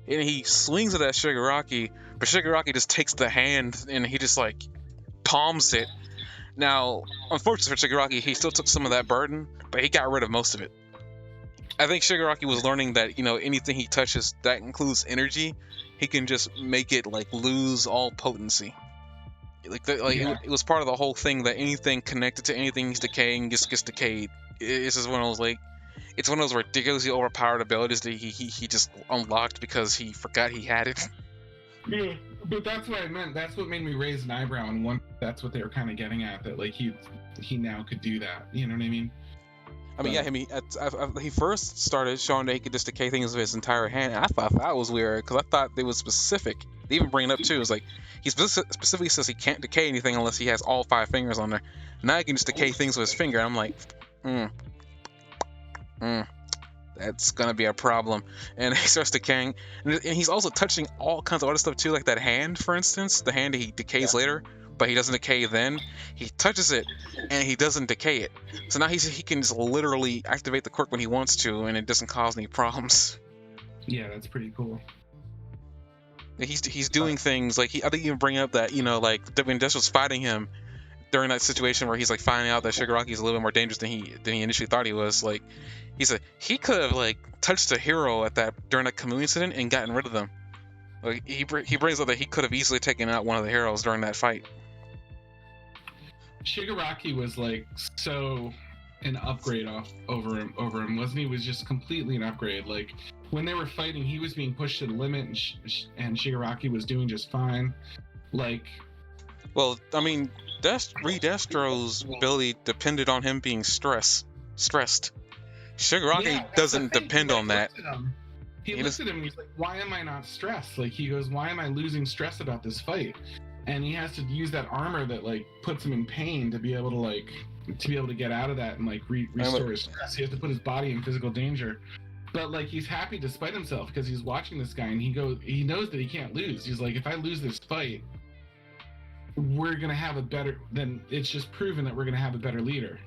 and he swings it at Shigaraki, but Shigaraki just takes the hand and he just like palms it. Now, unfortunately for Shigaraki, he still took some of that burden, but he got rid of most of it. I think Shigaraki was learning that you know anything he touches that includes energy, he can just make it like lose all potency. Yeah. It was part of the whole thing that anything connected to anything he's decaying gets decayed. It's just one of those like it's one of those ridiculously overpowered abilities that he just unlocked because he forgot he had it. Yeah, but that's what I meant. That's what made me raise an eyebrow, and one that's what they were kind of getting at, that like he now could do that. You know what I mean? I mean, yeah, I mean, he first started showing that he could just decay things with his entire hand, and I thought that was weird because I thought they was specific. They even bring it up too. It's like he specifically says he can't decay anything unless he has all 5 fingers on there. Now he can just decay things with his finger. I'm like, that's gonna be a problem. And he starts decaying, and he's also touching all kinds of other stuff too, like that hand, for instance, the hand that he decays later, but he doesn't decay then. He touches it, and he doesn't decay it. So now he can just literally activate the quirk when he wants to, and it doesn't cause any problems. Yeah, that's pretty cool. He's doing things like I think you bring up that you know like when Desh was fighting him during that situation where he's like finding out that Shigaraki is a little bit more dangerous than he initially thought he was. Like he said he could have like touched a hero at that during that Kamui incident and gotten rid of them. Like he brings up that he could have easily taken out one of the heroes during that fight. Shigaraki was like so an upgrade over him, wasn't he? Was just completely an upgrade. Like when they were fighting, he was being pushed to the limit, and Shigaraki was doing just fine. Like, well, I mean, Destro's ability depended on him being stressed. Shigaraki doesn't depend on that. He looked at him and he's like, "Why am I not stressed?" Like he goes, "Why am I losing stress about this fight?" And he has to use that armor that like puts him in pain to be able to get out of that and like restore his stress. He has to put his body in physical danger. But like he's happy despite himself because he's watching this guy and he knows that he can't lose. He's like, if I lose this fight, we're gonna have a better. Then it's just proven that we're gonna have a better leader.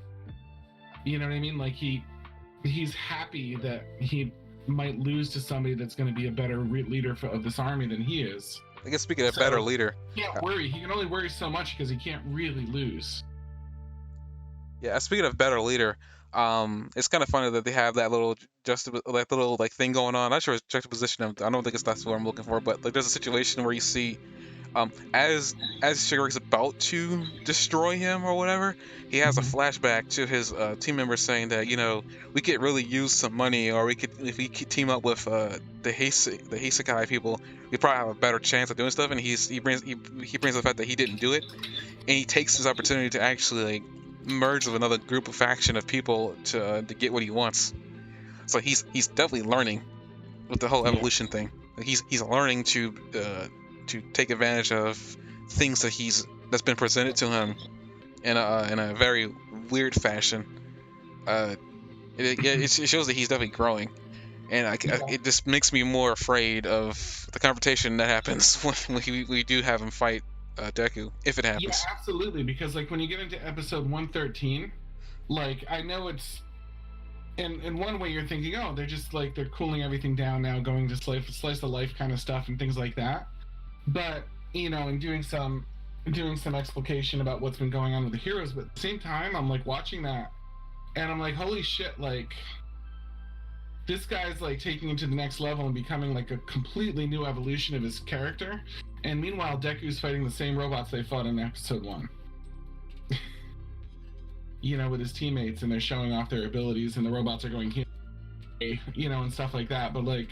You know what I mean? Like he's happy that he might lose to somebody that's going to be a better leader of this army than he is. I guess speaking of better leader, he can't worry. He can only worry so much because he can't really lose. Yeah, speaking of better leader, it's kind of funny that they have that little thing going on. I'm not sure it's juxtaposition. I don't think that's what I'm looking for, but like there's a situation where you see, as Shigaraki's about to destroy him or whatever, he has a flashback to his team members saying that you know we could really use some money, or if we could team up with the Hisekai people, we probably have a better chance of doing stuff. And he brings the fact that he didn't do it, and he takes his opportunity to actually like merge with another group of faction of people to get what he wants. So he's definitely learning with the whole evolution thing. Like he's learning to take advantage of things that's been presented to him in a very weird fashion. It shows that he's definitely growing, and it just makes me more afraid of the confrontation that happens when we do have him fight Deku, if it happens. Yeah, absolutely. Because like when you get into episode 113, Like, I know it's in one way you're thinking, oh, they're just like they're cooling everything down now, going to slice of life kind of stuff and things like that. But and doing some explication about what's been going on with the heroes. But at the same time, I'm like watching that, and I'm like, holy shit, like this guy's like taking it to the next level and becoming like a completely new evolution of his character. And meanwhile, Deku's fighting the same robots they fought in episode 1. With his teammates, and they're showing off their abilities, and the robots are going here, and stuff like that. But like,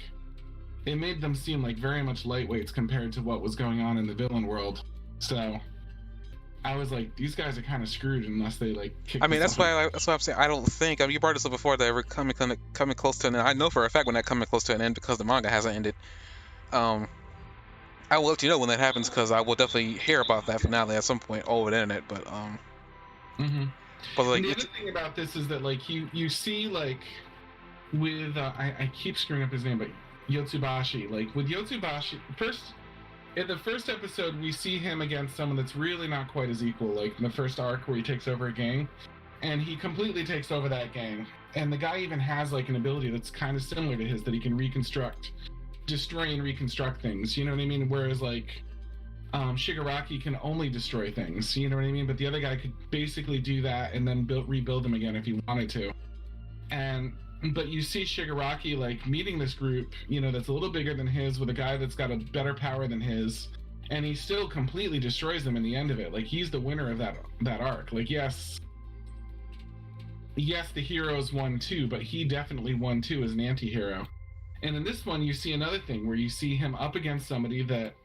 it made them seem like very much lightweights compared to what was going on in the villain world. So I was like, these guys are kind of screwed unless they like kick. I mean, that's why I'm saying I don't think. I mean, you brought this up before that we're coming close to an end. I know for a fact when that coming close to an end because the manga hasn't ended. I will let you know when that happens because I will definitely hear about that finale at some point over the internet. But But like, and the other thing about this is that like you see like with I keep screwing up his name, but Yotsubashi. Like with Yotsubashi, in the first episode, we see him against someone that's really not quite as equal. Like in the first arc where he takes over a gang, and he completely takes over that gang. And the guy even has like an ability that's kind of similar to his that he can destroy and reconstruct things. You know what I mean? Whereas like Shigaraki can only destroy things, you know what I mean? But the other guy could basically do that and then rebuild them again if he wanted to. But you see Shigaraki like meeting this group, that's a little bigger than his, with a guy that's got a better power than his, and he still completely destroys them in the end of it. Like he's the winner of that arc. Like yes, the heroes won too, but he definitely won too as an anti-hero. And in this one, you see another thing where you see him up against somebody that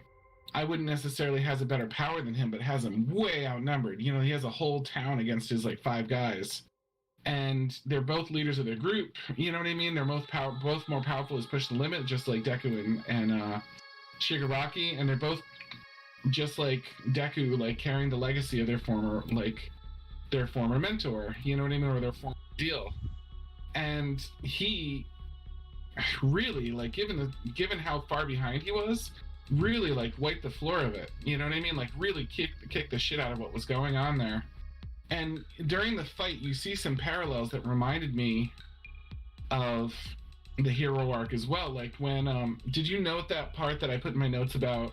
I wouldn't necessarily has a better power than him, but has him way outnumbered. He has a whole town against his like 5 guys, and they're both leaders of their group. You know what I mean? They're both more powerful as push the limit, just like Deku and Shigaraki, and they're both just like Deku, like carrying the legacy of their former mentor. You know what I mean? Or their former deal. And he really, like, given how far behind he was, really like wiped the floor of it. You know what I mean? Like really kicked the shit out of what was going on there. And during the fight, you see some parallels that reminded me of the hero arc as well. Like when did you note that part that I put in my notes about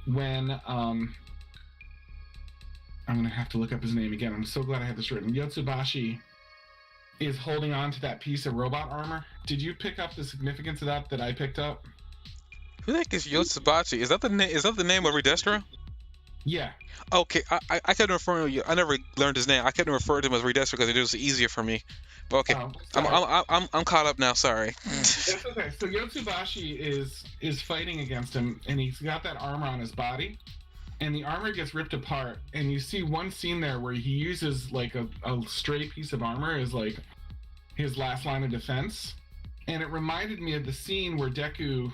when I'm gonna have to look up his name again. I'm so glad I had this written. Yotsubashi is holding on to that piece of robot armor. Did you pick up the significance of that I picked up? Who the heck is Yotsubashi? Is that the name? Is that the name of Redestro? Yeah. Okay, I kept referring to you. I never learned his name. I kept referring to him as Redestro because it was easier for me. But okay, I'm caught up now. Sorry. That's okay. So Yotsubashi is fighting against him, and he's got that armor on his body, and the armor gets ripped apart. And you see one scene there where he uses like a stray piece of armor as like his last line of defense, and it reminded me of the scene where Deku,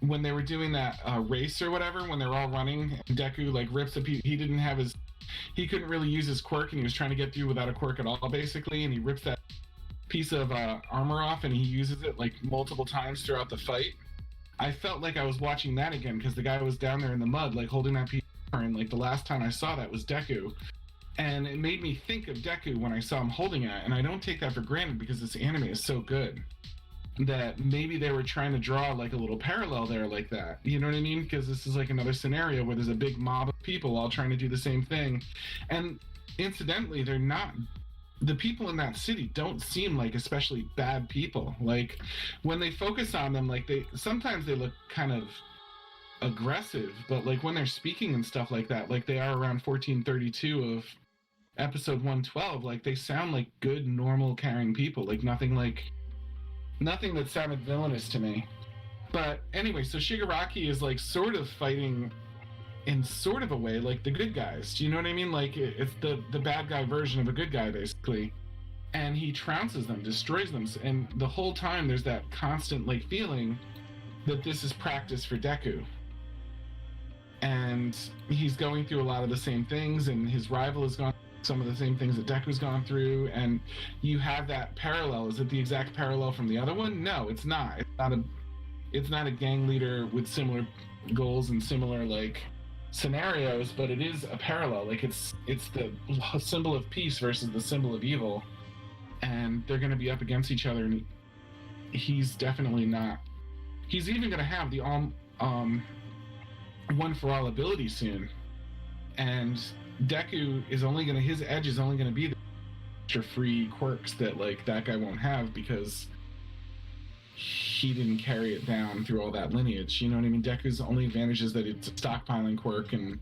when they were doing that race or whatever, when they were all running, Deku like rips a piece. He couldn't really use his quirk, and he was trying to get through without a quirk at all, basically. And he rips that piece of armor off, and he uses it like multiple times throughout the fight. I felt like I was watching that again because the guy was down there in the mud, like holding that piece of armor, and like the last time I saw that was Deku. And it made me think of Deku when I saw him holding it, and I don't take that for granted because this anime is so good that maybe they were trying to draw like a little parallel there like that. You know what I mean? Because this is like another scenario where there's a big mob of people all trying to do the same thing. And incidentally, the people in that city don't seem like especially bad people. Like when they focus on them, like sometimes they look kind of aggressive, but like when they're speaking and stuff like that, like they are around 1432 of episode 112, like they sound like good, normal, caring people. Like nothing that sounded villainous to me. But anyway, so Shigaraki is like sort of fighting in sort of a way like the good guys. Do you know what I mean? Like it's the bad guy version of a good guy, basically. And he trounces them, destroys them. And the whole time there's that constant like feeling that this is practice for Deku. And he's going through a lot of the same things, and his rival has gone some of the same things that Deku's gone through, and you have that parallel. Is it the exact parallel from the other one? No, it's not. It's not a gang leader with similar goals and similar like scenarios, but it is a parallel. Like it's the symbol of peace versus the symbol of evil. and they're going to be up against each other, and he's definitely not. He's even going to have the one for all ability soon, and Deku is only going to, his edge is only going to be the extra free quirks that like that guy won't have because he didn't carry it down through all that lineage. You know what I mean? Deku's only advantage is that it's a stockpiling quirk, and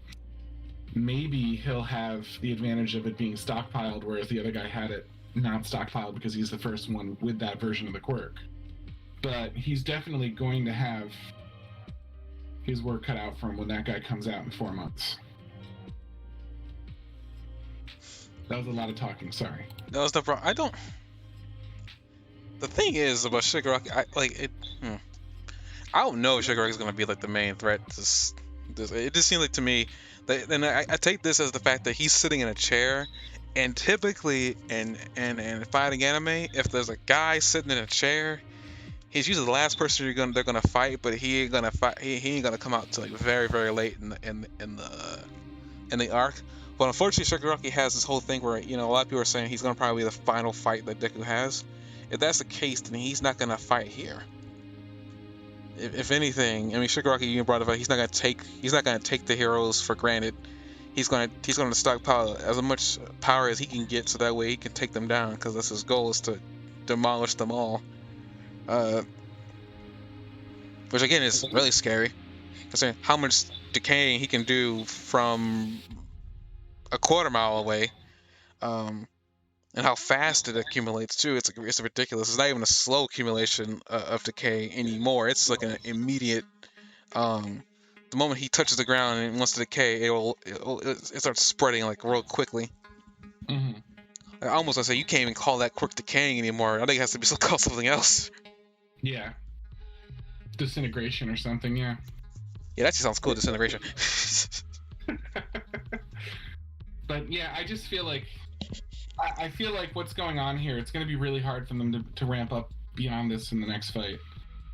maybe he'll have the advantage of it being stockpiled, whereas the other guy had it not stockpiled because he's the first one with that version of the quirk. But he's definitely going to have his work cut out for him when that guy comes out in 4 months. That was a lot of talking, sorry. That was the problem. I don't. The thing is about Shigaraki, I don't know if Shigaraki's gonna be like the main threat. It just seems like to me that, and I take this as the fact that he's sitting in a chair, and typically in fighting anime, if there's a guy sitting in a chair, he's usually the last person they're gonna fight, but he ain't gonna fight. He ain't gonna come out till like very very late in the arc. But unfortunately, Shigaraki has this whole thing where, you know, a lot of people are saying he's gonna probably be the final fight that Deku has. If that's the case, then he's not gonna fight here. If anything, I mean, Shigaraki, you brought it up. He's not gonna take the heroes for granted. He's gonna stockpile as much power as he can get, so that way he can take them down. Because that's his goal, is to demolish them all. Which again is really scary, considering how much decaying he can do from a quarter mile away, and how fast it accumulates too. It's ridiculous. It's not even a slow accumulation of decay anymore. It's like an immediate. The moment he touches the ground and wants to decay, it starts spreading like real quickly. Mm-hmm. I almost want to say you can't even call that quick decaying anymore. I think it has to be called something else. Yeah. Disintegration or something, yeah. Yeah, that just sounds cool, disintegration. But yeah, I just feel like I feel like what's going on here, it's going to be really hard for them to ramp up beyond this in the next fight.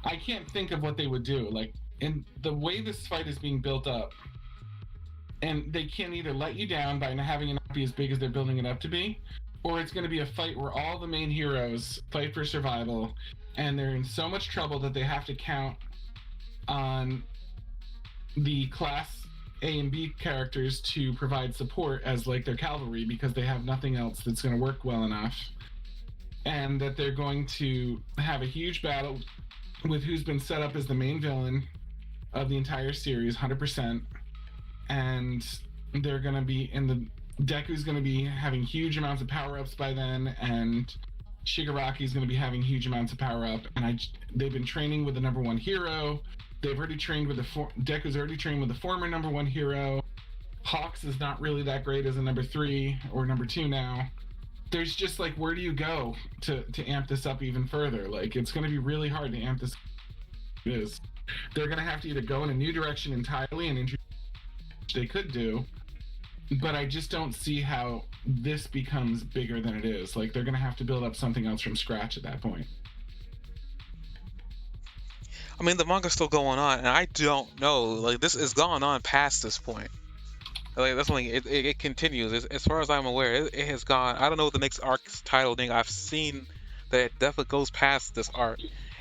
I can't think of what they would do. Like, in the way this fight is being built up, and they can either let you down by not having it not be as big as they're building it up to be, or it's going to be a fight where all the main heroes fight for survival, and they're in so much trouble that they have to count on the class A and B characters to provide support as like their cavalry, because they have nothing else that's going to work well enough, and that they're going to have a huge battle with who's been set up as the main villain of the entire series 100%, and they're going to be in the Deku's going to be having huge amounts of power-ups by then, and Shigaraki's going to be having huge amounts of power-up, and they've been training with the number one hero. They've already trained with Deku's already trained with the former number one hero. Hawks is not really that great as a number 3 or number 2 now. There's just like, where do you go to amp this up even further? Like, it's going to be really hard to amp this. It is. They're going to have to either go in a new direction entirely and introduce, which they could do, but I just don't see how this becomes bigger than it is. Like, they're going to have to build up something else from scratch at that point. I mean, the manga's still going on, and I don't know. Like, this is gone on past this point. Like, that's something. It continues. As far as I'm aware, it has gone. I don't know what the next arc's title thing. I've seen that it definitely goes past this arc,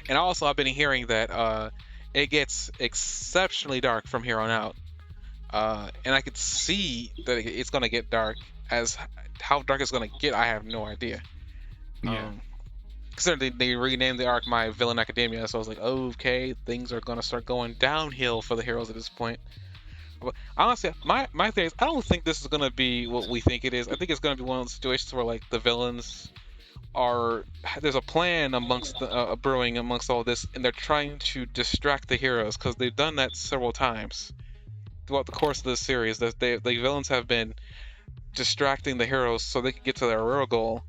and also I've been hearing that it gets exceptionally dark from here on out. And I could see that it's gonna get dark. As how dark it's gonna get, I have no idea. Yeah. Considering they renamed the arc My Villain Academia, so I was like, okay, things are gonna start going downhill for the heroes at this point. But honestly, my thing is, I don't think this is gonna be what we think it is. I think it's gonna be one of those situations where like the villains there's a plan amongst the brewing amongst all this, and they're trying to distract the heroes, because they've done that several times throughout the course of this series. That the villains have been distracting the heroes so they can get to their real goal.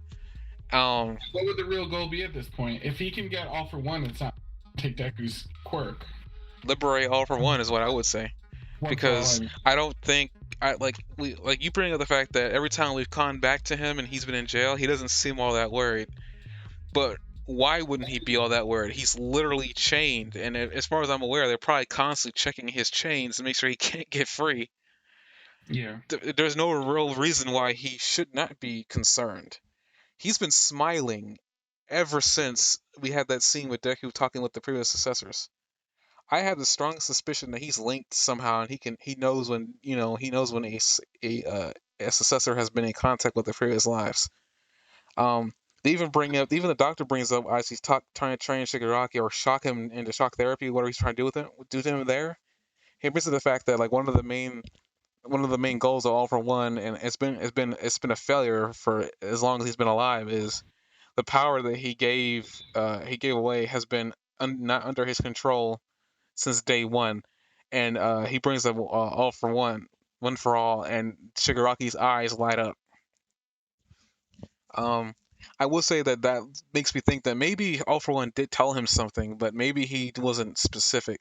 What would the real goal be at this point? If he can get All for One, it's not take Deku's quirk. Liberate All for One is what I would say, because I don't think you bring up the fact that every time we've gone back to him and he's been in jail, he doesn't seem all that worried. But why wouldn't he be all that worried? He's literally chained, and as far as I'm aware, they're probably constantly checking his chains to make sure he can't get free. Yeah. There's no real reason why he should not be concerned. he's been smiling ever since we had that scene with Deku talking with the previous successors. I have the strong suspicion that he's linked somehow, and he knows when he knows when a successor has been in contact with the previous lives. They even bring up, even the doctor brings up as he's trying to train Shigaraki or shock him into shock therapy, what he's trying to do to him there. He brings up the fact that like one of the main goals of All for One, and it's been a failure for as long as he's been alive, is the power that he gave away has been not under his control since day one, and he brings up All for One, One for All, and Shigaraki's eyes light up. Um, I will say that that makes me think that maybe All for One did tell him something, but maybe he wasn't specific.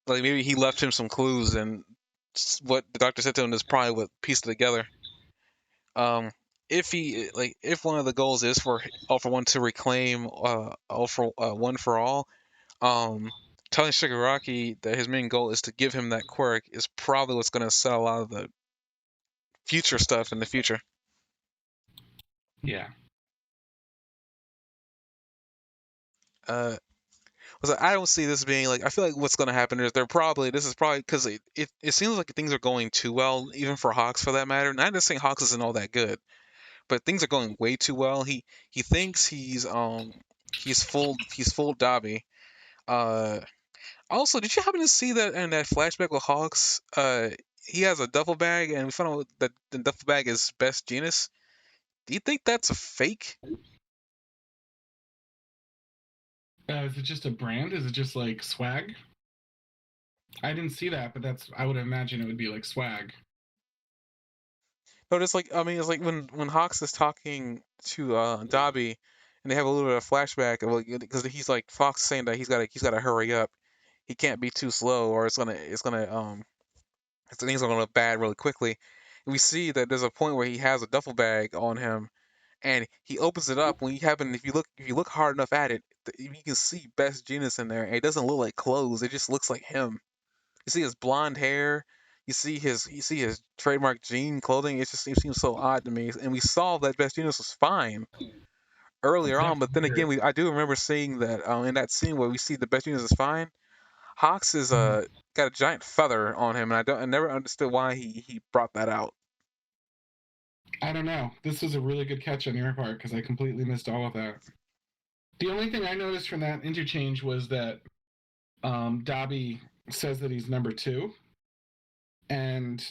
Like maybe he left him some clues, and what the doctor said to him is probably what pieced it together. Um, if one of the goals is for All for One to reclaim All for One for All, um, telling Shigaraki that his main goal is to give him that quirk is probably what's going to set a lot of the future stuff in the future. Yeah. Uh, I don't see this being like. I feel like what's going to happen is this is probably because it seems like things are going too well, even for Hawks for that matter. Not just saying Hawks isn't all that good, but things are going way too well. He thinks he's full Dobby. Uh, Also, did you happen to see that in that flashback with Hawks? He has a duffel bag, and we found out that the duffel bag is Best Genus. Do you think that's a fake? Is it just a brand? Is it just like swag? I didn't see that, but I would imagine it would be like swag. No, it's like I mean, it's like when Hawks is talking to Dobby, and they have a little bit of flashback of because he's like Fox saying that he's got to hurry up. He can't be too slow, or things are gonna look bad really quickly. And we see that there's a point where he has a duffel bag on him, and he opens it up. When you happen, if you look hard enough at it, you can see Best Genus in there, and it doesn't look like clothes. It just looks like him. You see his blonde hair. You see his trademark jean clothing. It seems so odd to me. And we saw that Best Genus was fine earlier on, That's but then again, weird. I do remember seeing that in that scene where we see the Best Genus is fine. Hawks is Mhm. got a giant feather on him, and I never understood why he brought that out. I don't know. This was a really good catch on your part because I completely missed all of that. The only thing I noticed from that interchange was that Dobby says that he's number two, and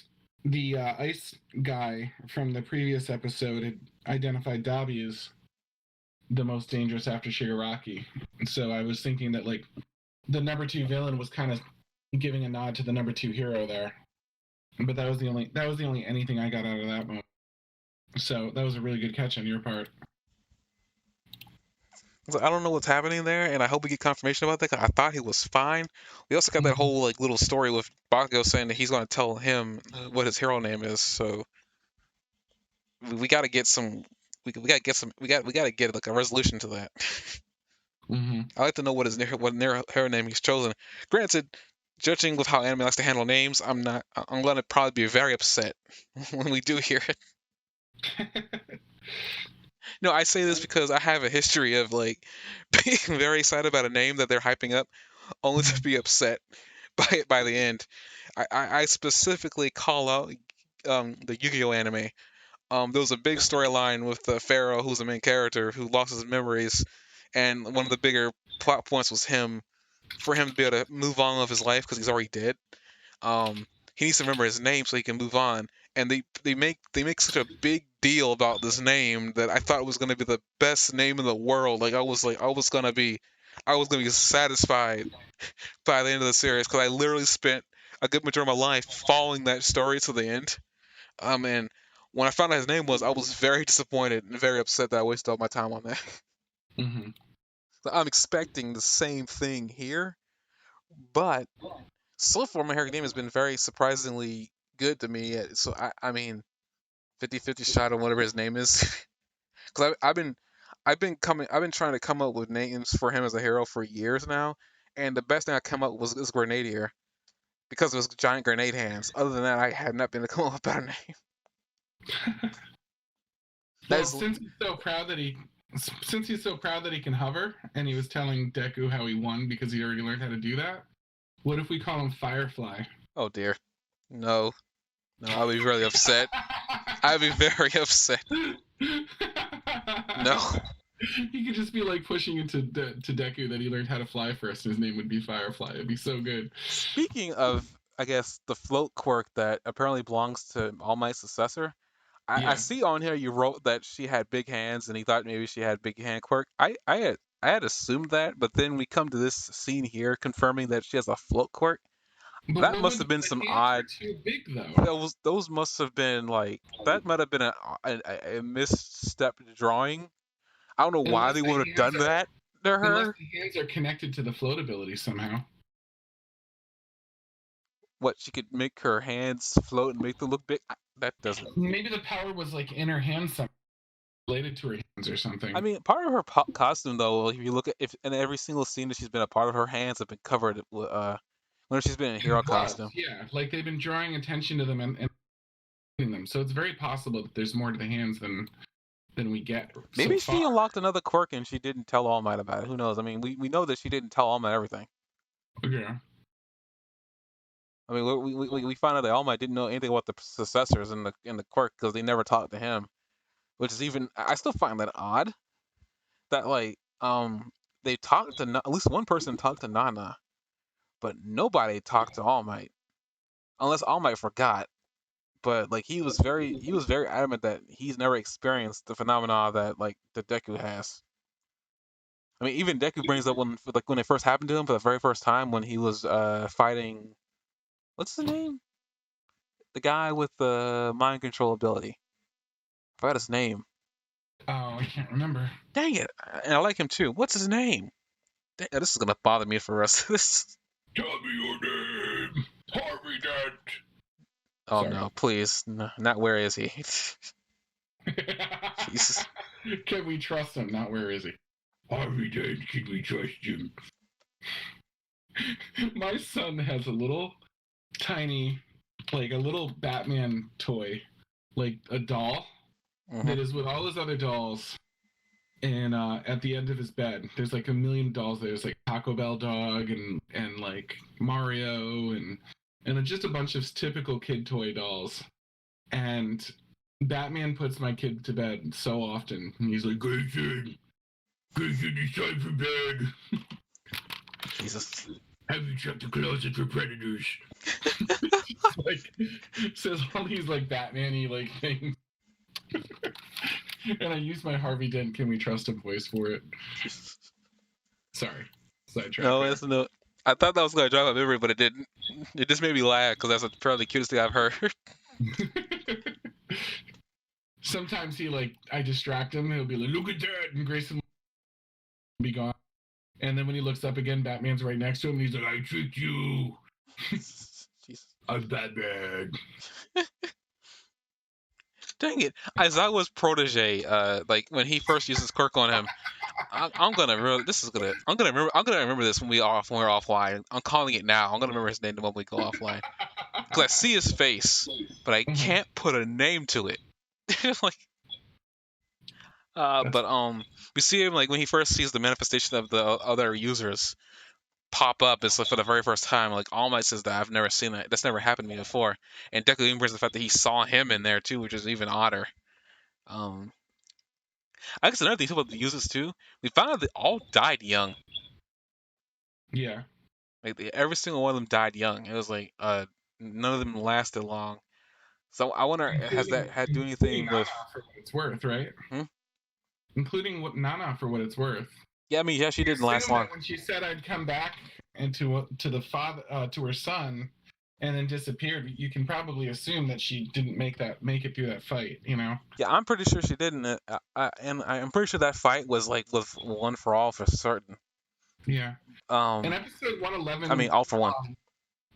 the ice guy from the previous episode had identified Dobby as the most dangerous after Shigaraki. So I was thinking that like the number two villain was kind of giving a nod to the number two hero there. But that was the only anything I got out of that moment. So that was a really good catch on your part. So I don't know what's happening there, and I hope we get confirmation about that. 'Cause I thought he was fine. We also got that Mm-hmm. whole like little story with Bakugo saying that he's going to tell him what his hero name is. So we got to get some. We got to get some. We got to get like a resolution to that. Mm-hmm. I like to know what hero name he's chosen. Granted, judging with how anime likes to handle names, I'm not. I'm going to probably be very upset when we do hear it. No, I say this because I have a history of like being very excited about a name that they're hyping up, only to be upset by it by the end. I specifically call out the Yu-Gi-Oh anime. There was a big storyline with Pharaoh, who's the main character, who lost his memories, and one of the bigger plot points was for him to be able to move on with his life because he's already dead. Um, he needs to remember his name so he can move on. And they make such a big deal about this name that I thought it was gonna be the best name in the world. I was gonna be satisfied by the end of the series because I literally spent a good majority of my life following that story to the end. And when I found out his name was, I was very disappointed and very upset that I wasted all my time on that. Mm-hmm. So I'm expecting the same thing here, but so far my Harry name has been very surprisingly good to me. So I mean, 50-50 shot on whatever his name is, because I've been trying to come up with names for him as a hero for years now, and the best thing I come up with was Grenadier because of his giant grenade hands. Other than that, I had not been able to come up with a better name. That Well, is since he's so proud that he can hover, and he was telling Deku how he won because he already learned how to do that. What if we call him Firefly? oh dear. No. No, I'll be really upset. I'd be very upset. No. He could just be like pushing into to Deku that he learned how to fly first, and his name would be Firefly. It'd be so good. Speaking of, I guess, the float quirk that apparently belongs to All Might's successor, I Yeah, see on here you wrote that she had big hands and he thought maybe she had big hand quirk. I had assumed that, but then we come to this scene here confirming that she has a float quirk. but That what must would have been the some hands were odd. too big though? Those must have been like that might have been a misstep drawing. I don't know why Unless they the would have hands done are that to unless her. the hands are connected to the float ability somehow. What, she could make her hands float and make them look big. That doesn't. Maybe the power was like in her hands, something related to her hands or I something. mean, part of her costume though, if you look at if in every single scene that she's been a part of, her hands have been covered with when she's been in And hero gloves, costume. yeah, like they've been drawing attention to them and them. So it's very possible that there's more to the hands than we get so Maybe far. she unlocked another quirk and she didn't tell All Might about it. Who knows? I mean, we know that she didn't tell All Might everything. Yeah. I mean, we found out that All Might didn't know anything about the successors in the quirk because they never talked to him, which is even I still find that odd that like they talked to at least one person talked to Nana, but nobody talked to All Might unless All Might forgot. But like he was very adamant that he's never experienced the phenomena that like the Deku has. I mean, even Deku brings up when it first happened to him for the very first time when he was fighting what's his name? The guy with the mind control ability. I forgot his name. Oh, I can't remember. Dang it! And I like him too. What's his name? This is gonna bother me for the rest of this. Tell me your name, Harvey Dent. Oh Sorry. no, please, no, not where is he? Jesus. Can we trust him? Not where is he? Harvey Dent, can we trust him? My son has a little tiny, like a little Batman toy, like a doll Mm-hmm. that is with all his other dolls. And at the end of his bed, there's like a million dolls. There's like Taco Bell dog and like Mario and just a bunch of typical kid toy dolls. And Batman puts my kid to bed so often. And he's like, Grayson, it's time for bed. Jesus. Have you checked the closet for predators? Like, says all these like Batman-y like things. And I use my Harvey Dent Can We Trust Him voice for it. Sorry. Sidetrack. No, it's no. I thought that was gonna drive my memory, but it didn't. It just made me laugh because that's probably the cutest thing I've heard. Sometimes I distract him. He'll be like, look at that. And Grayson will be gone. And then when he looks up again, Batman's right next to him. And he's like, I tricked you. Jesus. I'm Batman. Dang it! Aizawa's protege, like when he first uses quirk on him, I'm gonna really. This is gonna. I'm gonna remember. I'm gonna remember this when we're offline. I'm calling it now. I'm gonna remember his name the moment we go offline because I see his face, but I can't put a name to it. Like, we see him like when he first sees the manifestation of the other users pop up. It's like for the very first time. Like All Might says that I've never seen that. That's never happened to me before. And Deku even brings the fact that he saw him in there too, which is even odder. Um, I guess another thing about the users too, we found out they all died young. Yeah. Like every single one of them died young. It was like none of them lasted long. So I wonder, has that had to do Including anything Nana with? for what it's worth, right? Hmm? Including what Nana for what it's worth. Yeah, I mean, yeah, she You didn't last assume long. that when she said I'd come back and to the father to her son, and then disappeared, you can probably assume that she didn't make it through that fight. You know. Yeah, I'm pretty sure she didn't, and I'm pretty sure that fight was like with One for All for certain. Yeah. In Um, episode 111, I mean, All for One.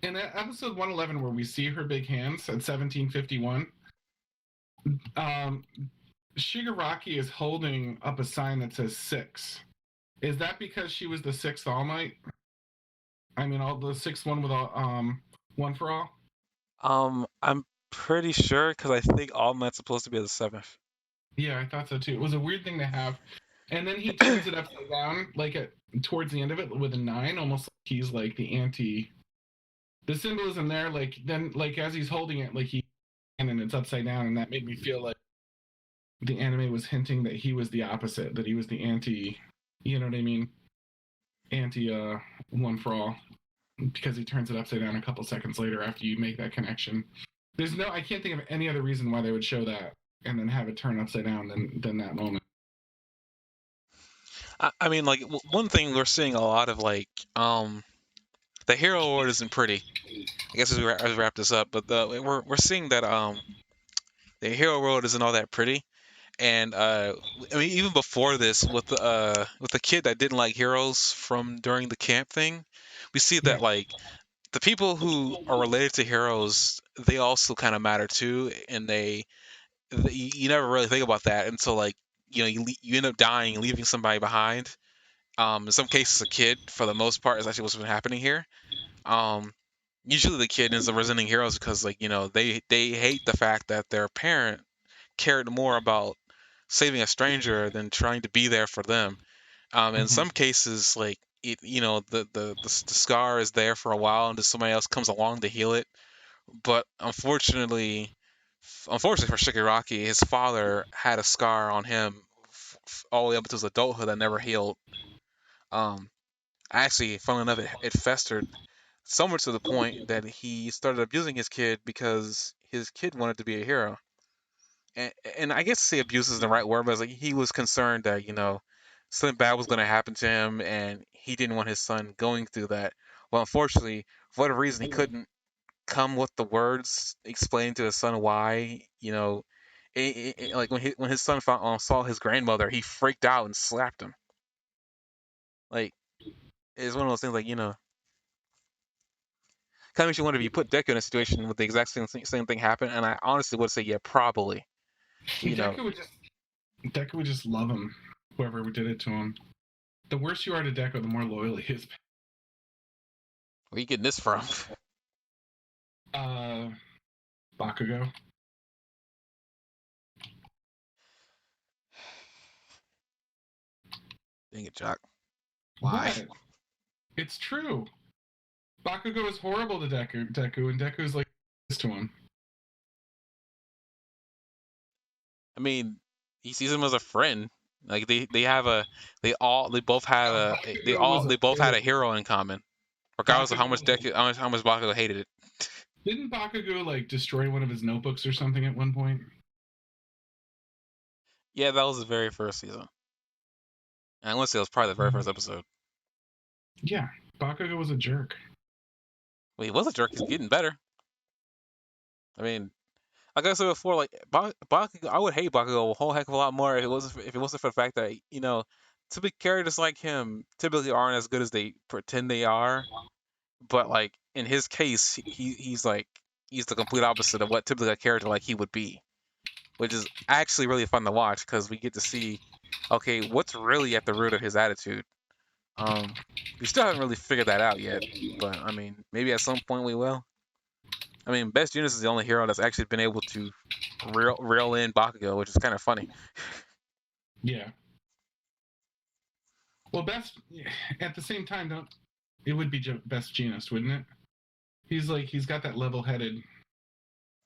in episode 111 where we see her big hands at 1751, Shigaraki is holding up a sign that says 6. Is that because she was the 6th All Might? I mean, all the 6th one with One for All. I'm pretty sure because I think All Might's supposed to be the 7th. Yeah, I thought so too. It was a weird thing to have. And then he turns it upside down, like towards the end of it with a 9, almost like he's like the anti. The symbolism there, like then, like as he's holding it, like and it's upside down, and that made me feel like the anime was hinting that he was the opposite, that he was the anti. You know what I mean? Anti one for all, because he turns it upside down a couple seconds later after you make that connection. I can't think of any other reason why they would show that and then have it turn upside down than that moment. I mean, like one thing we're seeing a lot of, like, the hero world isn't pretty. I guess as we wrap this up, but we're seeing that the hero world isn't all that pretty. And I mean, even before this, with the kid that didn't like heroes from during the camp thing, we see Yeah. that, like, the people who are related to heroes, they also kind of matter too, and you never really think about that until, like, you end up dying and leaving somebody behind. In some cases, a kid. For the most part, is actually what's been happening here. Um, Usually the kid ends up resenting heroes because, like, they hate the fact that their parent cared more about saving a stranger than trying to be there for them. In Mm-hmm. some cases, like, the scar is there for a while, and then somebody else comes along to heal it. But unfortunately for Shigaraki, his father had a scar on him all the way up to his adulthood that never healed. Um, Actually, funnily enough, it festered somewhat to the point that he started abusing his kid because his kid wanted to be a hero. And I guess to say abuse isn't the right word, but it's like he was concerned that, something bad was going to happen to him, and he didn't want his son going through that. Well, unfortunately, for whatever reason, he couldn't come with the words explaining to his son why. Like when his son saw his grandmother, he freaked out and slapped him. Like, it's one of those things, like, kind of makes you wonder if you put Deku in a situation with the exact same thing happen, and I honestly would say, yeah, probably. You know, Deku would just love him, whoever did it to him. The worse you are to Deku, the more loyal he is. where you getting this from? Bakugo. Dang it, Jock. Why? What? It's true. Bakugo is horrible to Deku, and Deku's like this to him. I mean, he sees him as a friend. Like they both had Bakugo was a they both had a horrible. hero in common, regardless of Bakugo was a, How much Bakugo hated it. didn't Bakugo like destroy one of his notebooks or something at one point? Yeah, that was the very first season. And I want to say it was probably the very first episode. Yeah, Bakugo was a jerk. Well, he was a jerk. He's getting better. I mean, like I said before, like Bakugo, I would hate Bakugo a whole heck of a lot more if it wasn't for the fact that, typically characters like him typically aren't as good as they pretend they are. But, like, in his case, he's the complete opposite of what typically a character like he would be, which is actually really fun to watch because we get to see, okay, what's really at the root of his attitude. We still haven't really figured that out yet, but I mean, maybe at some point we will. I mean, Best Jeanist is the only hero that's actually been able to reel in Bakugo, which is kind of funny. Yeah. Well, best at the same time, don't it would be best Genist, wouldn't it? He's got that level-headed,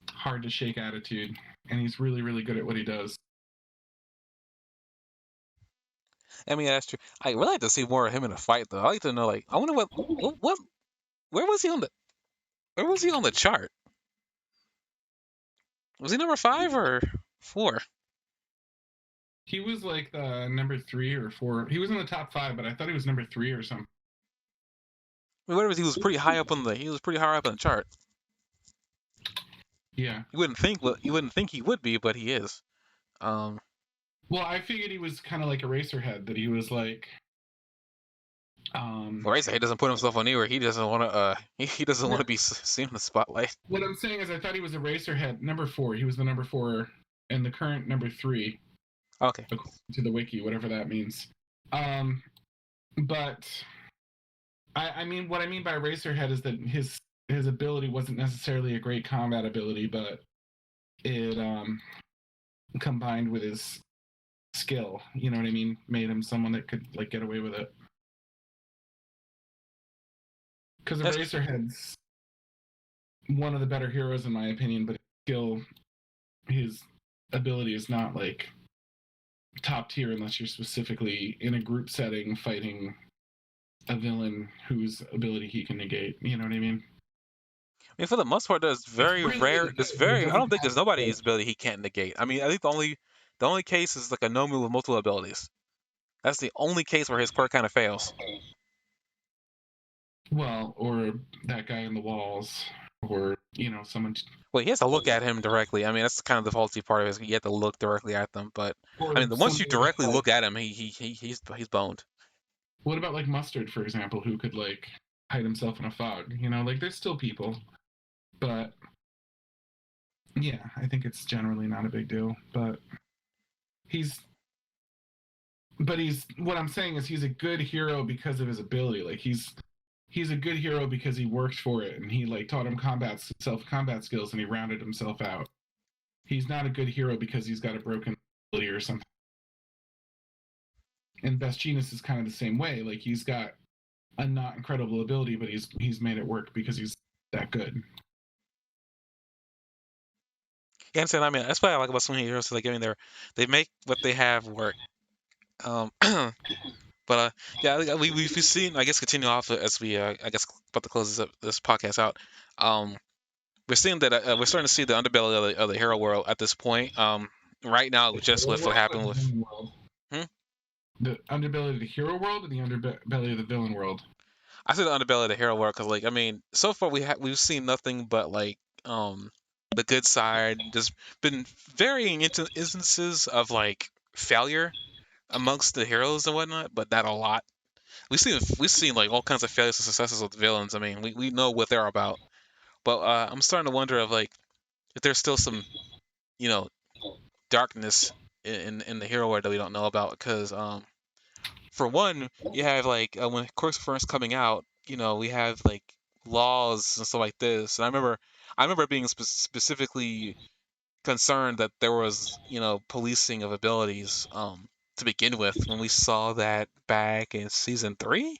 hard to shake attitude, and he's really really good at what he does. I mean, that's true. I really like to see more of him in a fight, though. I like to know, like, I wonder what where was he on the chart? Was he number 5 or 4? He was like the number 3 or 4. He was in the top 5, but I thought he was number 3 or something. I mean, whatever. He was pretty high up on the chart. Yeah. You wouldn't think he would be, but he is. Um, Well, I figured he was kind of like Eraserhead, that he was like. He doesn't put himself on anywhere. He doesn't want to. He doesn't want to be seen in the spotlight. What I'm saying is, I thought he was Eraserhead, number 4. He was the number 4, and the current number 3, Okay. according to the wiki, whatever that means. But I mean, what I mean by Eraserhead is that his ability wasn't necessarily a great combat ability, but combined with his skill, you know what I mean, made him someone that could like get away with it. Because That's, Eraserhead's one of the better heroes in my opinion, but his skill, his ability is not like top tier unless you're specifically in a group setting fighting a villain whose ability he can negate. You know what I mean? I mean, for the most part, there's It's very really, really rare. There's good, but it very. I doesn't don't think have there's nobody's the ability he can't negate. I mean, I think the only case is like a Nomu with multiple abilities. That's the only case where his quirk kind of fails. well, or that guy in the walls, or someone, Well, he has to look at him directly. I mean, that's kind of the faulty part of it. Is you have to look directly at them. But I or mean, once you somebody directly like look at him, he's boned. what about like Mustard, for example, who could like hide himself in a fog? Like there's still people, but yeah, I think it's generally not a big deal. He's he's what I'm saying is he's a good hero because of his ability. Like he's a good hero because he worked for it and he like taught him combat skills and he rounded himself out. He's not a good hero because he's got a broken ability or something. And Vestinus is kind of the same way. Like he's got a not incredible ability, but he's made it work because he's that good. Yeah, I'm saying. I mean, that's what I like about some heroes. Like, I mean, they make what they have work. But yeah, we've seen. I guess continue off as we I guess about to close this podcast out. Um, we're seeing that we're starting to see the underbelly of the hero world at this point. Right now, The just hero with what world or happened the with. villain world? Hmm? The underbelly of the hero world or the underbelly of the villain world? I said the underbelly of the hero world because, like, I mean, so far we've seen nothing but like the good side. There's been varying instances of like failure amongst the heroes and whatnot, but not a lot. We've seen like all kinds of failures and successes with the villains. I mean, we know what they're about, but I'm starting to wonder of like if there's still some you know darkness in the hero world that we don't know about because for one, you have like when Quirk's first coming out, we have like laws and stuff like this. And I remember being specifically concerned that there was, policing of abilities to begin with when we saw that back in season three.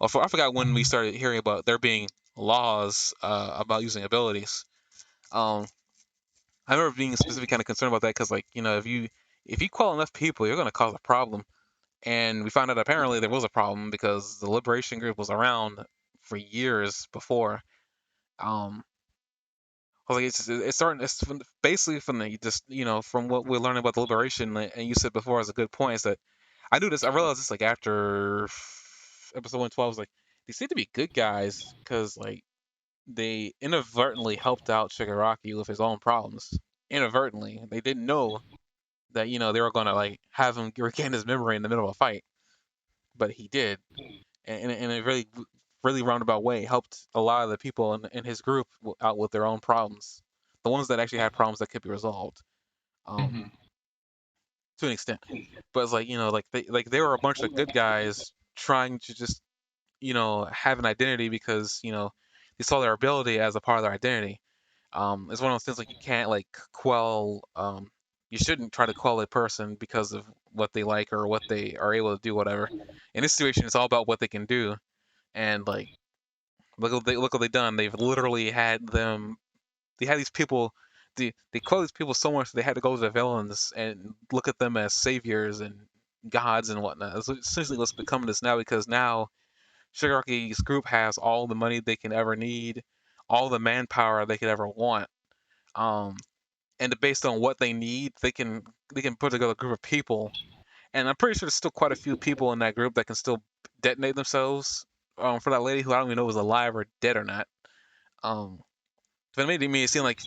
I forgot when we started hearing about there being laws about using abilities. Um, I remember being specifically kind of concerned about that because, like, if you call enough people, you're going to cause a problem. And we found out apparently there was a problem because the Liberation Group was around for years before. Um, I was like, it's starting. Basically from the just from what we're learning about the Liberation, and you said before is a good point. Is that I knew this. I realized this like after episode 112. Was like they seem to be good guys because like they inadvertently helped out Shigaraki with his own problems. Inadvertently, they didn't know that they were gonna like have him regain his memory in the middle of a fight, but he did, and in a really really roundabout way helped a lot of the people in his group out with their own problems, the ones that actually had problems that could be resolved, um, Mm-hmm. to an extent. But it's like they were a bunch of good guys trying to just have an identity because they saw their ability as a part of their identity. It's one of those things like you can't like quell. You shouldn't try to quell a person because of what they like or what they are able to do, whatever. In this situation, it's all about what they can do, and like look what they've done. They've literally had them. They had these people. They quell these people so much they had to go to the villains and look at them as saviors and gods and whatnot. That's essentially what's becoming this now because now Shigaraki's group has all the money they can ever need, all the manpower they could ever want. Um, and based on what they need, they can put together a group of people. And I'm pretty sure there's still quite a few people in that group that can still detonate themselves. For that lady who I don't even know was alive or dead or not. Um, but maybe they made it seem like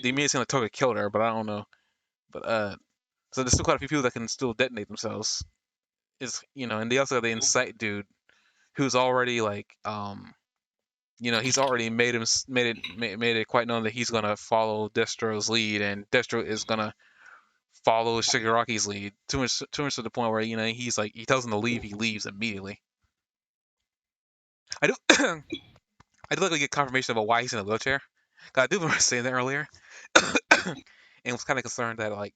Toga killed her, but I don't know. But so there's still quite a few people that can still detonate themselves. And they also have the Insight dude who's already like he's already made it quite known that he's gonna follow Destro's lead, and Destro is gonna follow Shigaraki's lead. Too much to the point where he's like he tells him to leave, he leaves immediately. I do I do like to get confirmation about why he's in a wheelchair. 'Cause I do remember saying that earlier, and was kind of concerned that like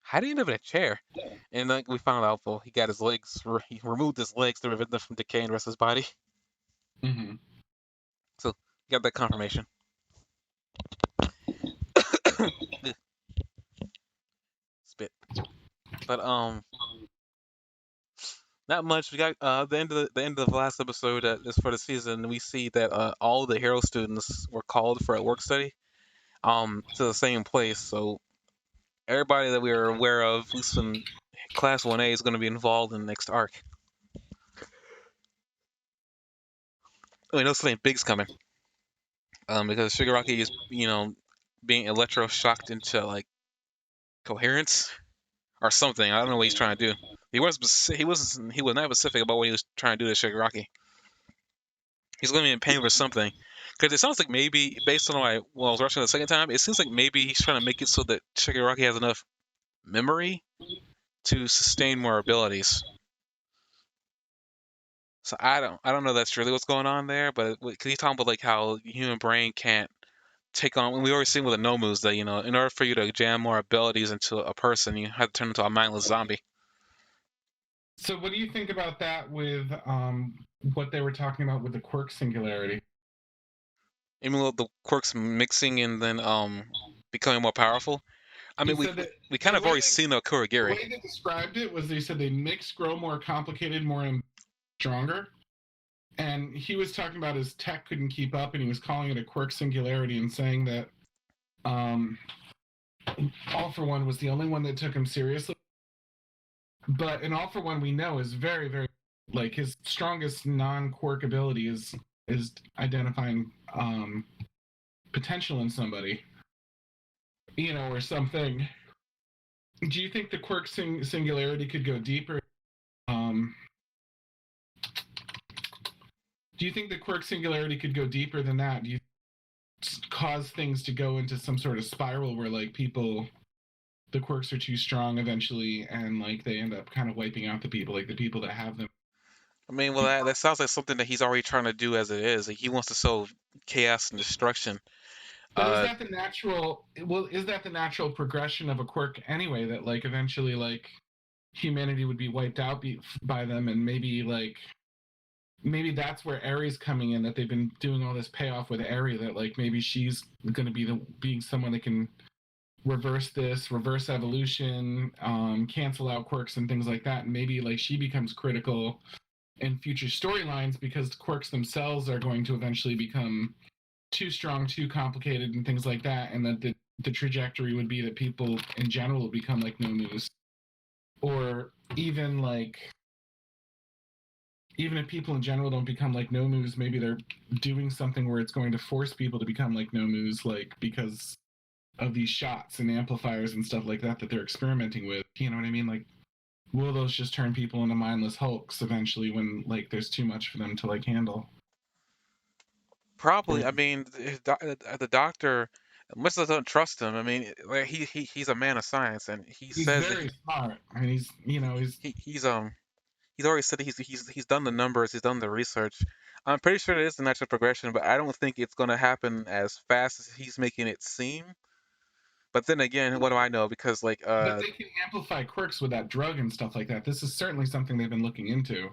how do you live in a chair? And like we found out, well, he got his legs, he removed his legs to prevent them from decaying the rest of his body. Hmm. So you got that confirmation. Spit. But not much. We got the end of the last episode is for the season. We see that all the hero students were called for a work study to the same place. So everybody that we are aware of, at least from Class 1A, is going to be involved in the next arc. We know something big's coming. Because Shigaraki is, being electroshocked into like coherence or something. I don't know what he's trying to do. He was not specific about what he was trying to do to Shigaraki. He's going to be in pain for something. Because it sounds like maybe, based on what I was watching the second time, it seems like maybe he's trying to make it so that Shigaraki has enough memory to sustain more abilities. So I don't know if that's really what's going on there, but because he's talking about like how the human brain can't take on. We already seen with the Nomus that in order for you to jam more abilities into a person, you have to turn into a mindless zombie. So, what do you think about that with what they were talking about with the quirk singularity? Even with the quirks mixing and then becoming more powerful. I He mean, said that we kind of already seen the the Kurogiri. way they described it was they said they mix, grow more complicated, more stronger. And he was talking about his tech couldn't keep up, and he was calling it a quirk singularity and saying that um, All for One was the only one that took him seriously. But in All for One, we know is very, very like his strongest non-quirk ability is identifying potential in somebody, or something. Do you think the quirk singularity could go deeper? Um, do you think the quirk singularity could go deeper than that? Do you cause things to go into some sort of spiral where like the quirks are too strong eventually, and like they end up kind of wiping out the people that have them? I mean, well, that sounds like something that he's already trying to do as it is. Like he wants to sow chaos and destruction. But is Uh, that the natural? Well, is that the natural progression of a quirk anyway? That like eventually like humanity would be wiped out by them, and maybe that's where Aries coming in. That they've been doing all this payoff with Aries. That like maybe she's going to be being someone that can reverse evolution, cancel out quirks and things like that. And maybe like she becomes critical in future storylines because the quirks themselves are going to eventually become too strong, too complicated, and things like that. And that the trajectory would be that people in general will become like Nomus, or even if people in general don't become like Nomus, maybe they're doing something where it's going to force people to become like Nomus, like because of these shots and amplifiers and stuff like that they're experimenting with. You know what I mean? Like, will those just turn people into mindless hulks eventually when like there's too much for them to like handle? Probably. Or I mean, the doctor, much as I don't trust him, I mean, like he's a man of science, and he he's says that very smart. I mean, he's he's already said that he's done the numbers, he's done the research. I'm pretty sure it is the natural progression, but I don't think it's going to happen as fast as he's making it seem. But then again, what do I know? Because like but they can amplify quirks with that drug and stuff like that. This is certainly something they've been looking into.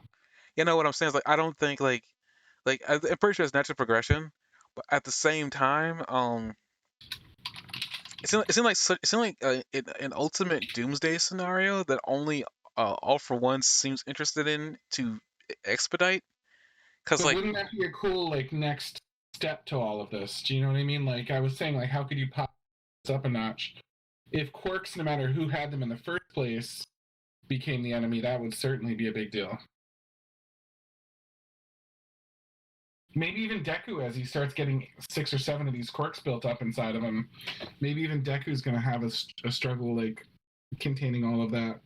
you know what I'm saying is like I don't think I'm pretty sure it's natural progression, but at the same time, it seemed like an ultimate doomsday scenario that only All for One seems interested in to expedite. Cause But like wouldn't that be a cool like next step to all of this? Do you know what I mean? Like I was saying, like how could you pop this up a notch? If quirks, no matter who had them in the first place, became the enemy, that would certainly be a big deal. Maybe even Deku, as he starts getting 6 or 7 of these quirks built up inside of him, maybe even Deku's going to have a struggle like containing all of that.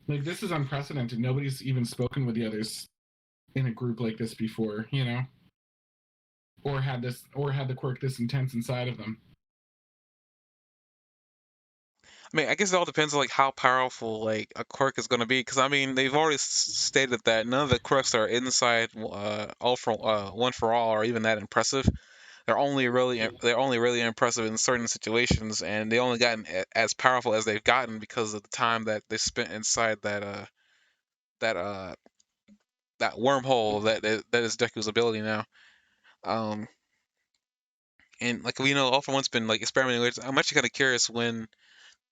Like this is unprecedented. Nobody's even spoken with the others in a group like this before, or had the quirk this intense inside of them. I mean, I guess it all depends on like how powerful like a quirk is going to be. Because I mean, they've already stated that none of the quirks that are inside All for One for All are even that impressive. they're only really impressive in certain situations, and they only gotten as powerful as they've gotten because of the time that they spent inside that that wormhole that is Deku's ability now. Um, and like we know, All For One's been like experimenting with. I'm actually kind of curious when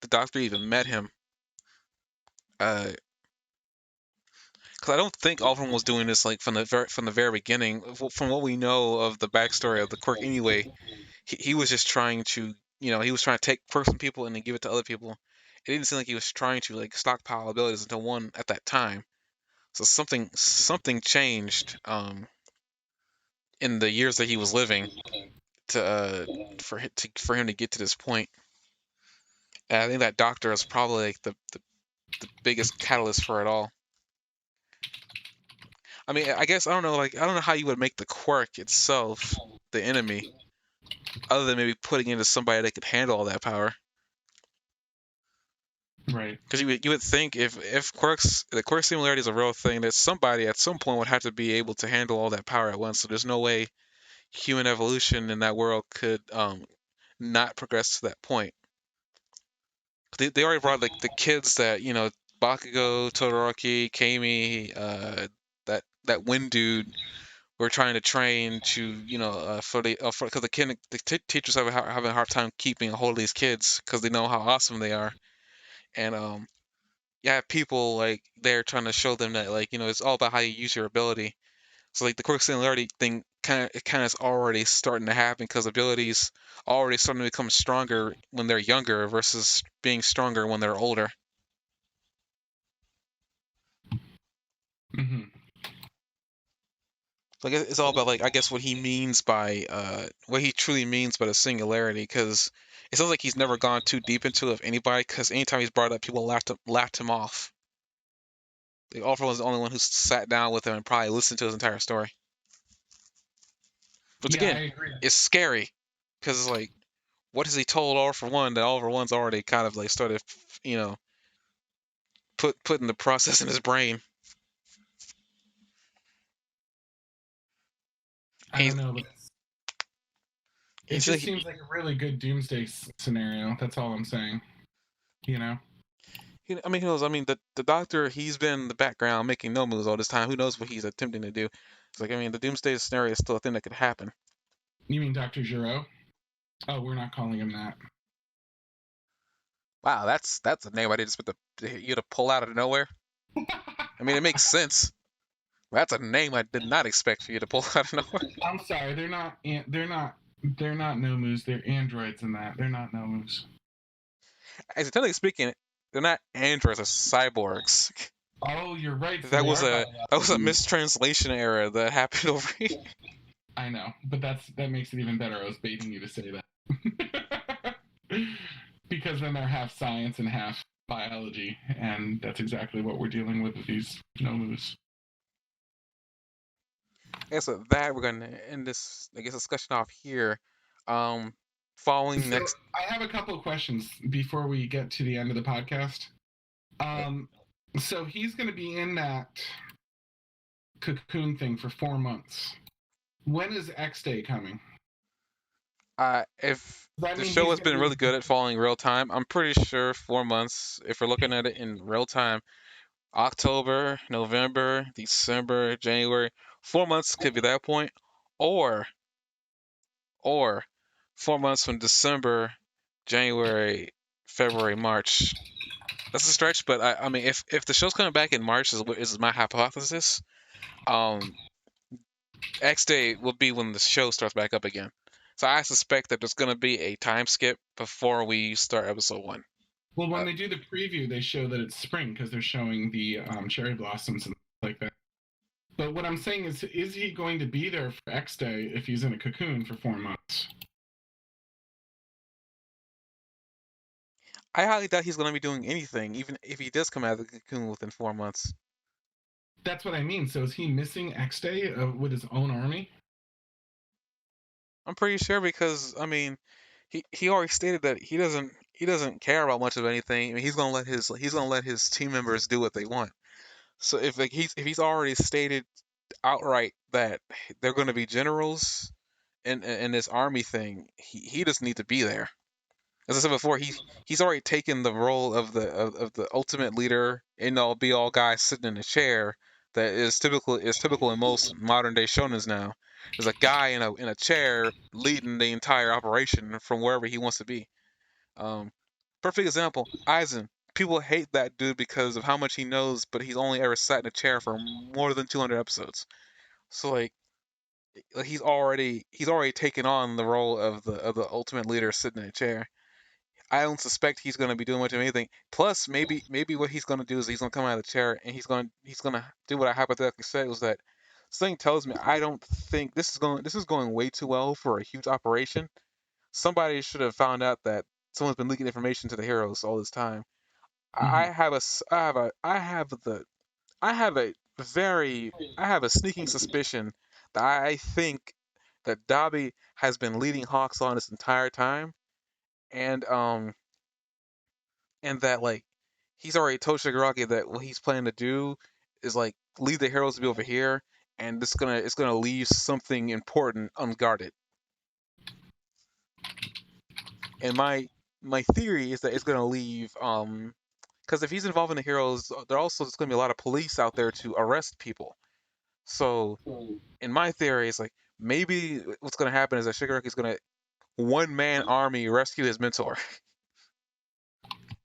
the Doctor even met him. Because I don't think All For One was doing this like from the very beginning. From what we know of the backstory of the quirk, anyway, he was just trying to, he was trying to take quirks from people and then give it to other people. It didn't seem like he was trying to like stockpile abilities into one at that time. So something changed in the years that he was living to for him to get to this point. And I think that Doctor is probably like the biggest catalyst for it all. I mean, I guess I don't know how you would make the quirk itself the enemy, other than maybe putting into somebody that could handle all that power. Right. Because you would think if quirks the quirk similarity is a real thing, that somebody at some point would have to be able to handle all that power at once. So there's no way human evolution in that world could not progress to that point. They already brought like the kids that Bakugo, Todoroki, Kami, that Wind dude were trying to train to for because teachers having a hard time keeping a hold of these kids because they know how awesome they are. And you have people like they're trying to show them that like it's all about how you use your ability. So like the quirk similarity thing kind of is already starting to happen because abilities already starting to become stronger when they're younger versus being stronger when they're older. Hmm. Like it's all about like I guess what he truly means by the singularity, because it sounds like he's never gone too deep into it of anybody, because anytime he's brought up, people laughed him off. Like All For was the only one who sat down with him and probably listened to his entire story, which Yeah, I again agree. is scary because it's like what has he told All For One that All For One's already kind of like started you know putting the process in his brain. I And don't know, but it he's just like seems like a really good doomsday scenario. That's all I'm saying. You know? I mean, who knows? I mean, the doctor, he's been in the background making no moves all this time. Who knows what he's attempting to do? It's like, I mean, the doomsday scenario is still a thing that could happen. You mean Dr. Giro? Oh, we're not calling him that. Wow, that's a name I didn't expect you to pull out of nowhere. I mean, it makes sense. That's a name I did not expect for you to pull out of nowhere. I'm sorry, they're not. They're not Nomus. They're androids in that. They're not Nomus. As technically speaking, they're not androids, they're cyborgs. Oh, you're right. So That they was are a biological. mistranslation error that happened over here. I know, but that makes it even better. I was baiting you to say that. Because then they're half science and half biology, and that's exactly what we're dealing with these Nomus. I guess with that, we're gonna end this, I guess, discussion off here. Um, following So next. I have a couple of questions before we get to the end of the podcast. eh, Um, so he's going to be in that cocoon thing for 4 months. When is X Day coming? If Does that the mean show he's has going been to really be? good at following real time, I'm pretty sure 4 months, if we're looking at it in real time, October, November, December, January, 4 months could be that point, or or 4 months from December, January, February, March. That's a stretch, but I mean, if the show's coming back in March is my hypothesis, um, X Day will be when the show starts back up again. So I suspect that there's going to be a time skip before we start episode one. Well, when Uh, they do the preview, they show that it's spring because they're showing the cherry blossoms and like that. But what I'm saying is he going to be there for X Day if he's in a cocoon for 4 months? I highly doubt he's going to be doing anything, even if he does come out of the cocoon within 4 months. That's what I mean. So is he missing X Day with his own army? I'm pretty sure because I mean, he already stated that he doesn't care about much of anything. I mean, he's gonna let his team members do what they want. So if he's already stated outright that they're going to be generals in this army thing, he doesn't need to be there. As I said before, he's already taken the role of the ultimate leader, end all be all guy sitting in a chair that is typical in most modern day shonens now. There's a guy in a chair leading the entire operation from wherever he wants to be. Um, Perfect example, Aizen. People hate that dude because of how much he knows, but he's only ever sat in a chair for more than 200 episodes. So like he's already taken on the role of the ultimate leader sitting in a chair. I don't suspect he's going to be doing much of anything. Plus, maybe what he's going to do is he's going to come out of the chair and he's going to do what I hypothetically said was that something tells me I don't think this is going way too well for a huge operation. Somebody should have found out that someone's been leaking information to the heroes all this time. I Mhm. have a s- I have a I have the I have a very I have a sneaking suspicion that I think that Dabi has been leading Hawks on this entire time, and that like he's already told Shigaraki that what he's planning to do is like lead the heroes to be over here, and it's gonna leave something important unguarded. And my theory is that it's gonna leave because if he's involved in the heroes, there also there's gonna be a lot of police out there to arrest people. So in my theory, it's like maybe what's gonna happen is that Shigaraki's gonna one man army rescue his mentor,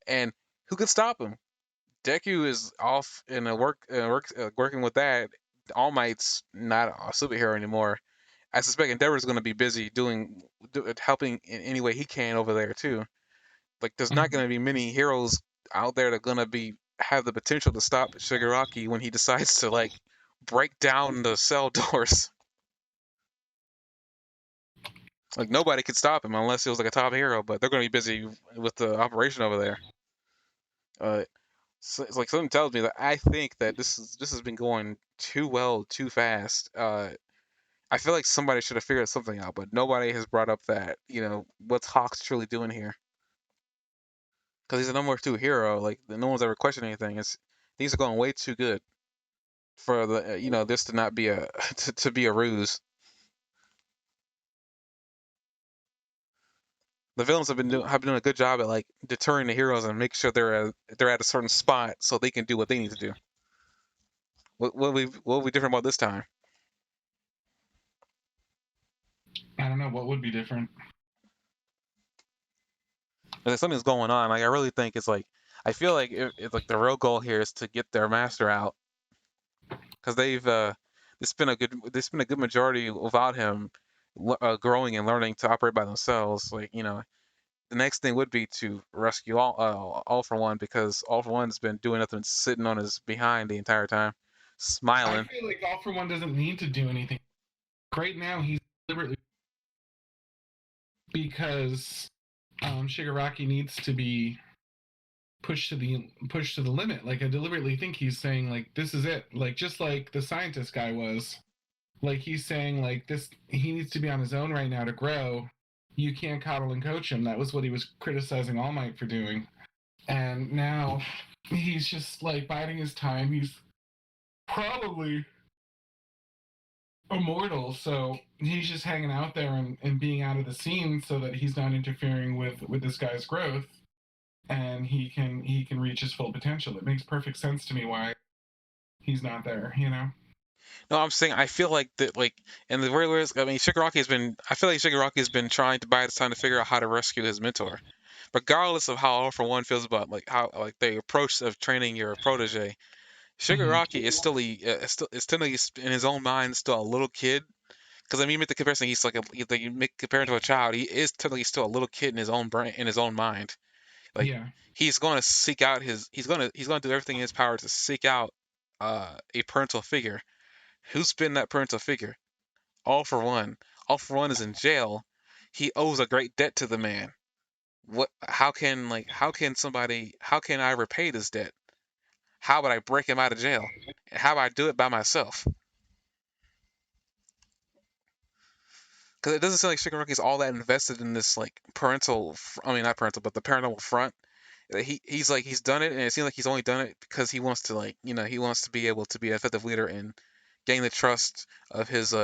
and who could stop him? Deku is off in a working with that. All Might's not a superhero anymore. I suspect Endeavor's going to be busy helping in any way he can over there too. Like, there's not going Mhm. to be many heroes out there that are going to be have the potential to stop Shigaraki when he decides to like break down the cell doors. Like, nobody could stop him unless it was like a top hero, but they're going to be busy with the operation over there. Uh, so it's like something tells me that I think that this has been going too well, too fast. I feel like somebody should have figured something out, but nobody has brought up that what's Hawks truly doing here? Because he's a number two hero. Like no one's ever questioned anything. It's things are going way too good for the this to not be a to be a ruse. The villains have been doing a good job at like deterring the heroes and make sure they're at a certain spot so they can do what they need to do. What we different about this time? I don't know what would be different. Like something's going on. Like I really think it's like I feel like it's like the real goal here is to get their master out because they spent a good majority without him growing and learning to operate by themselves. Like the next thing would be to rescue all for one because all for one's been doing nothing, sitting on his behind the entire time, I smiling. feel like All for One doesn't need to do anything. Right now, he's deliberately because Shigaraki needs to be pushed to the limit. Like I deliberately think he's saying like this is it. Like just like the scientist guy was. Like he's saying like this he needs to be on his own right now to grow. You can't coddle and coach him. That was what he was criticizing All Might for doing. And now he's just like biding his time. He's probably immortal, so he's just hanging out there and being out of the scene so that he's not interfering with this guy's growth and he can reach his full potential. It makes perfect sense to me why he's not there. No, I'm saying I feel like that like in the very worst. I mean, Shigaraki has been. I feel like Shigaraki has been trying to buy this time to figure out how to rescue his mentor, regardless of how All for One feels about like how like the approach of training your protege. Mm-hmm. Shigaraki is still is technically in his own mind still a little kid. Because I mean, you make the comparison. He's like you make comparing to a child. He is technically still a little kid in his own brain, in his own mind. Like Yeah. he's going to seek out his. He's going to do everything in his power to seek out a parental figure. Who's been that parental figure? All for One. All for One is in jail. He owes a great debt to the man. What? How can I repay this debt? How would I break him out of jail? How would I do it by myself? Because it doesn't seem like Shigaraki's all that invested in this like I mean not parental, but the parental front. He's done it, and it seems like he's only done it because he wants to he wants to be able to be an effective leader and gain the trust of his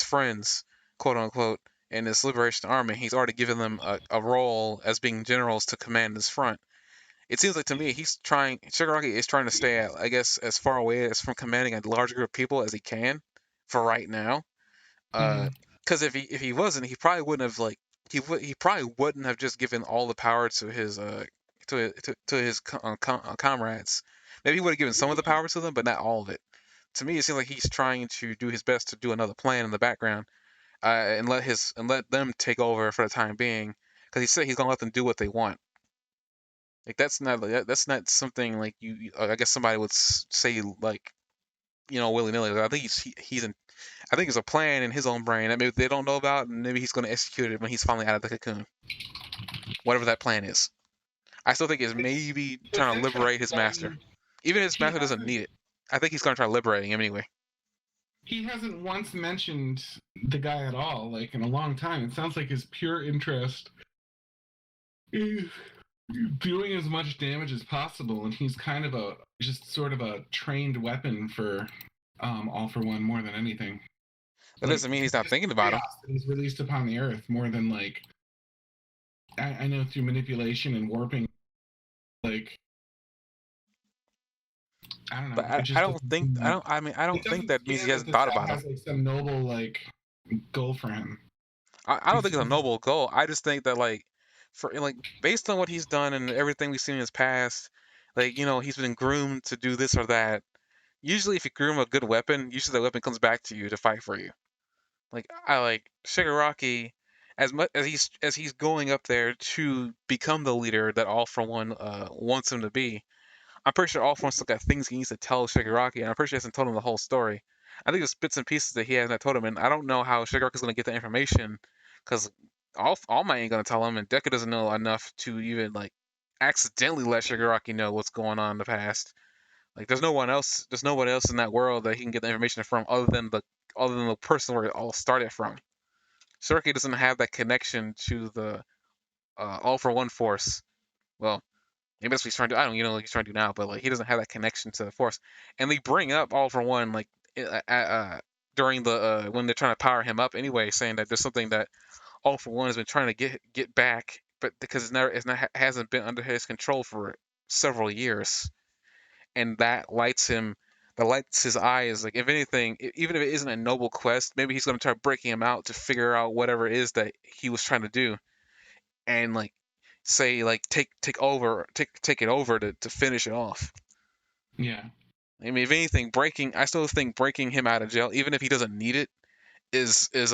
friends, quote unquote. in this Liberation Army. He's already given them a role as being generals to command this front. It seems like to me Shigaraki is trying to stay, I guess, as far away as from commanding a large group of people as he can for right now. Mm-hmm. Because if he wasn't, he probably wouldn't have he probably wouldn't have just given all the power to his comrades. Maybe he would have given some of the power to them, but not all of it. To me, it seems like he's trying to do his best to do another plan in the background, and let them take over for the time being. Because he said he's gonna let them do what they want. Like that's not something like I guess somebody would say like willy nilly. I think he's in I think it's a plan in his own brain that maybe they don't know about, and maybe he's going to execute it when he's finally out of the cocoon. Whatever that plan is. I still think it's maybe What's trying to liberate interesting his that master. Even if his he master doesn't hasn't need it. I think he's going to try liberating him anyway. he hasn't once mentioned the guy at all, like in a long time. It sounds like his pure interest is doing as much damage as possible, and he's kind of just sort of a trained weapon for All for One more than anything. That Like doesn't mean he's not just thinking about him. chaos that he's released upon the earth more than like I know through manipulation and warping. Like I don't know. But It I just don't doesn't think I seem. don't I mean I It don't think doesn't that means he scan that hasn't this thought guy about him. has like some noble like goal for him. I don't It think it's a seems like noble goal. I just think that for based on what he's done and everything we've seen in his past, he's been groomed to do this or that. Usually if you groom a good weapon, usually the weapon comes back to you to fight for you. I like Shigaraki as much as he's going up there to become the leader that All for One wants him to be. I'm pretty sure All for One's still got things he needs to tell Shigaraki, and I'm pretty sure he hasn't told him the whole story. I think there's bits and pieces that he hasn't told him, and I don't know how Shigaraki's gonna get the information because All Might ain't gonna tell him, and Deku doesn't know enough to even accidentally let Shigaraki know what's going on in the past. There's no one else in that world that he can get the information from other than the person where it all started from. Shirky doesn't have that connection to the All for One force. Well, maybe that's what he's trying to do. I don't what he's trying to do now, but he doesn't have that connection to the force. And they bring up All for One during the when they're trying to power him up anyway, saying that there's something that All for One has been trying to get back, but because it's not hasn't been under his control for several years, and that lights his eyes. Like if anything, even if it isn't a noble quest, maybe he's gonna try breaking him out to figure out whatever it is that he was trying to do, and say take it over to finish it off. yeah, I mean, if anything, I still think breaking him out of jail, even if he doesn't need it, is it's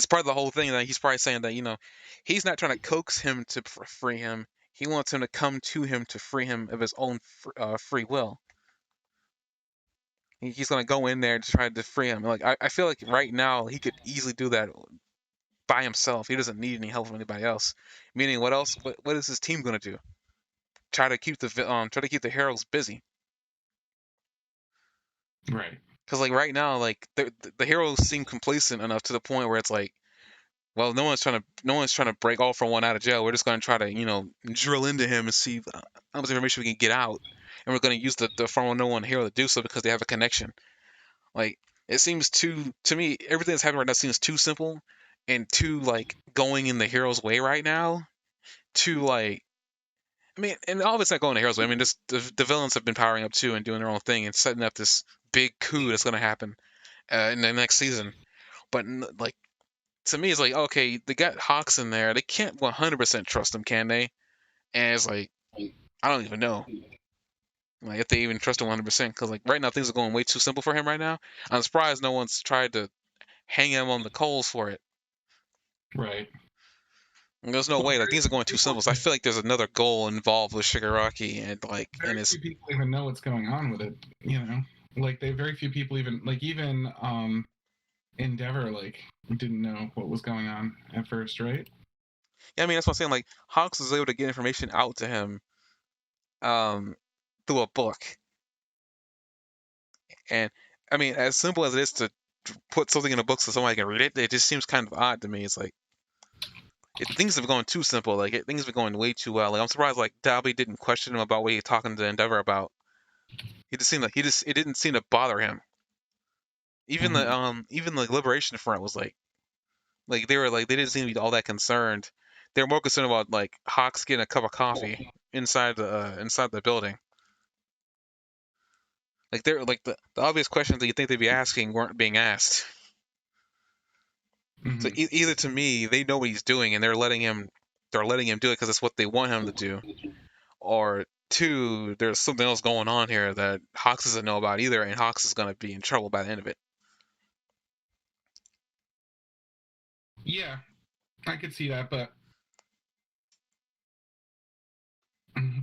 part of the whole thing that he's probably saying that he's not trying to coax him to free him. He wants him to come to him to free him of his own free will. He's gonna go in there to try to free him. I feel like right now he could easily do that by himself. He doesn't need any help from anybody else. Meaning, what else? What is his team gonna do? Try to keep the heroes busy. right. Because right now, the heroes seem complacent enough to the point where it's like, well, no one's trying to break All for One out of jail. We're just gonna try to drill into him and see how much information we can get out, and we're gonna use the All No One hero to do so because they have a connection. Like it seems too to me, everything that's happening right now seems too simple and too going in the hero's way right now. Too I mean, and all of it's not going the hero's way. I mean, just the villains have been powering up too and doing their own thing and setting up this big coup that's going to happen in the next season. But to me, it's like okay, they got Hawks in there. They can't 100% trust them, can they? And it's like I don't even know. If they even trust him 100%, because right now things are going way too simple for him right now. I'm surprised no one's tried to hang him on the coals for it. Right. And there's no Well, way. very Things are few going too people simple. So I feel like there's another goal involved with Shigaraki and very his. few people even know what's going on with it. You know, like they very few people even Endeavor didn't know what was going on at first, right? Yeah, I mean that's what I'm saying. Hawks is able to get information out to him, um, through a book, and I mean as simple as it is to put something in a book so somebody can read it, it just seems kind of odd to me. It's like things have gone too simple. Things have been going way too well. I'm surprised Dalby didn't question him about what he was talking to Endeavor about. He just seemed like it didn't seem to bother him. Mm-hmm. Even the Liberation Front was like, Like they didn't seem to be all that concerned. They were more concerned about like Hawks getting a cup of coffee inside the building. Like they're like the obvious questions that you think they'd be asking weren't being asked. So Hmm. either to me they know what he's doing and they're letting him do it because it's what they want him to do, or two, there's something else going on here that Hawks doesn't know about either, and Hawks is gonna be in trouble by the end of it. Yeah, I could see that, but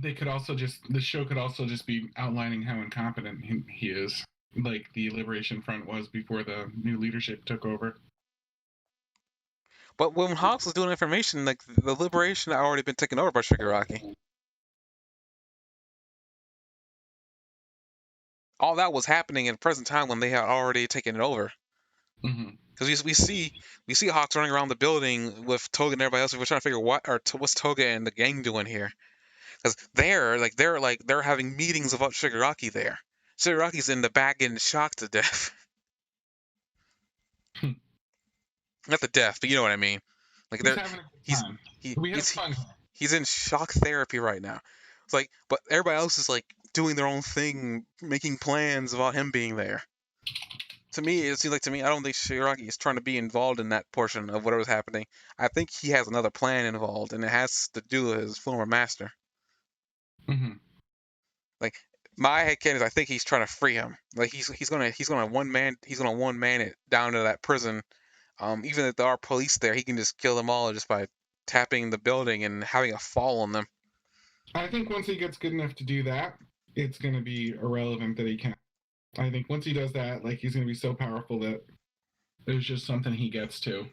they could also just the show could also just be outlining how incompetent he is, like the Liberation Front was before the new leadership took over. But when Hawks was doing information, like the liberation had already been taken over by Shigaraki. All that was happening in present time when they had already taken it over. Hmm. Because we see Hawks running around the building with Toga and everybody else. We're trying to figure what's Toga and the gang doing here. Because they're having meetings about Shigaraki there. Shigaraki's in the back getting shocked to death. Not the death, but you know what I mean. Like He's having a good he's time. he, We have he's fun. he's in shock therapy right now. It's like, but everybody else is like doing their own thing, making plans about him being there. To me, it seems like to me, I don't think Shigaraki is trying to be involved in that portion of whatever's happening. I think he has another plan involved, and it has to do with his former master. Hmm. Like my headcanon is, I think he's trying to free him. Like he's gonna one man it down to that prison. Even if there are police there, he can just kill them all just by tapping the building and having a fall on them. I think once he gets good enough to do that, it's going to be irrelevant that he can. I think once he does that, like he's going to be so powerful that there's just something he gets to.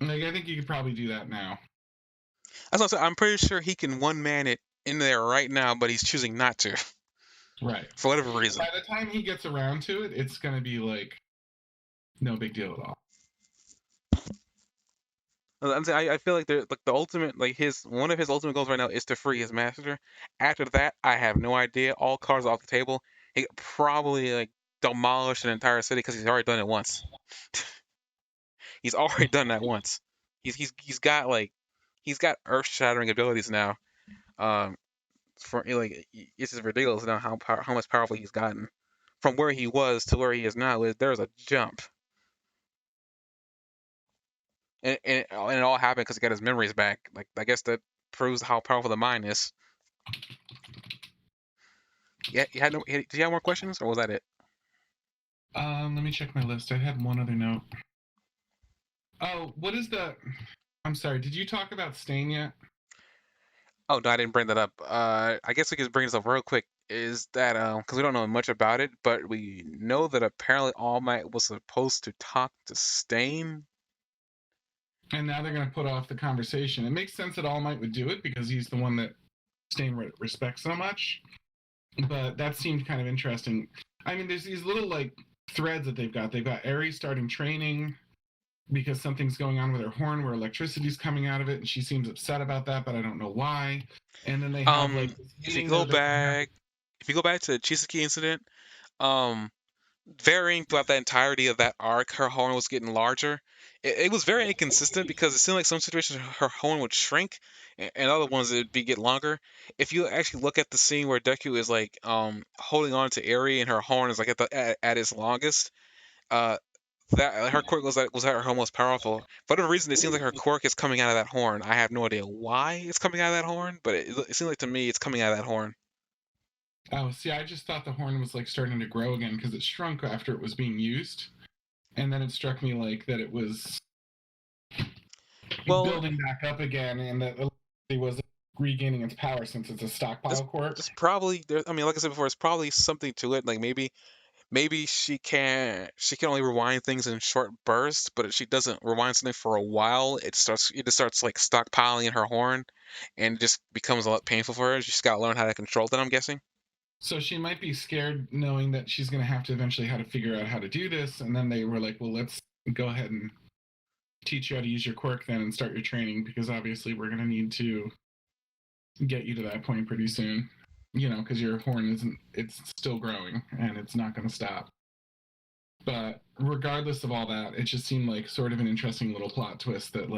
Like I think you could probably do that now. That's what I'm saying. I'm pretty sure he can one man it in there right now, but he's choosing not to Right. for whatever reason. By the time he gets around to it, it's going to be like no big deal at all. I'm saying, I feel like the ultimate like his one of his ultimate goals right now is to free his master. After that, I have no idea. All cards off the table. He could probably like demolish an entire city because he's already done it once. He's already done that once. He's got earth shattering abilities now. Um, for like it's just ridiculous now how much powerful he's gotten from where he was to where he is now. There's a jump, and it all happened because he got his memories back. Like I guess that proves how powerful the mind is. Yeah, did you have more questions or was that it? Let me check my list. I had one other note. Oh, what is the? I'm sorry. Did you talk about Stain yet? Oh no, I didn't bring that up. I guess we could bring this up real quick. Is that because we don't know much about it, but we know that apparently All Might was supposed to talk to Stain. And now they're going to put off the conversation. It makes sense that All Might would do it because he's the one that Stain respects so much. But that seemed kind of interesting. I mean, there's these little like threads that they've got. They've got Aerie starting training because something's going on with her horn where electricity's coming out of it, and she seems upset about that, but I don't know why. And then they have like this If you meeting go that they're going to have. back, if you go back to the Chisaki incident, um, varying throughout the entirety of that arc, her horn was getting larger. It was very inconsistent because it seemed like some situations her horn would shrink, and other ones it'd be get longer. If you actually look at the scene where Deku is like holding on to Eri and her horn is like at its longest, uh that her quirk was at her most powerful. For whatever reason, it seems like her quirk is coming out of that horn. I have no idea why it's coming out of that horn, but it seems like to me it's coming out of that horn. Oh, see, I just thought the horn was like starting to grow again because it shrunk after it was being used. And then it struck me like that it was Well, building back up again and that it was regaining its power since it's a There's stockpile quirk. there's probably there. I mean, like I said before, it's probably something to it. Like maybe she can only rewind things in short bursts, but if she doesn't rewind something for a while, it just starts like stockpiling in her horn, and it just becomes a lot painful for her. She's got to learn how to control that. I'm guessing. So she might be scared knowing that she's going to have to eventually how to figure out how to do this. And then they were like, well, let's go ahead and teach you how to use your quirk then and start your training because obviously we're going to need to get you to that point pretty soon. You know, because your horn isn't, it's still growing and it's not going to stop. But regardless of all that, it just seemed like sort of an interesting little plot twist that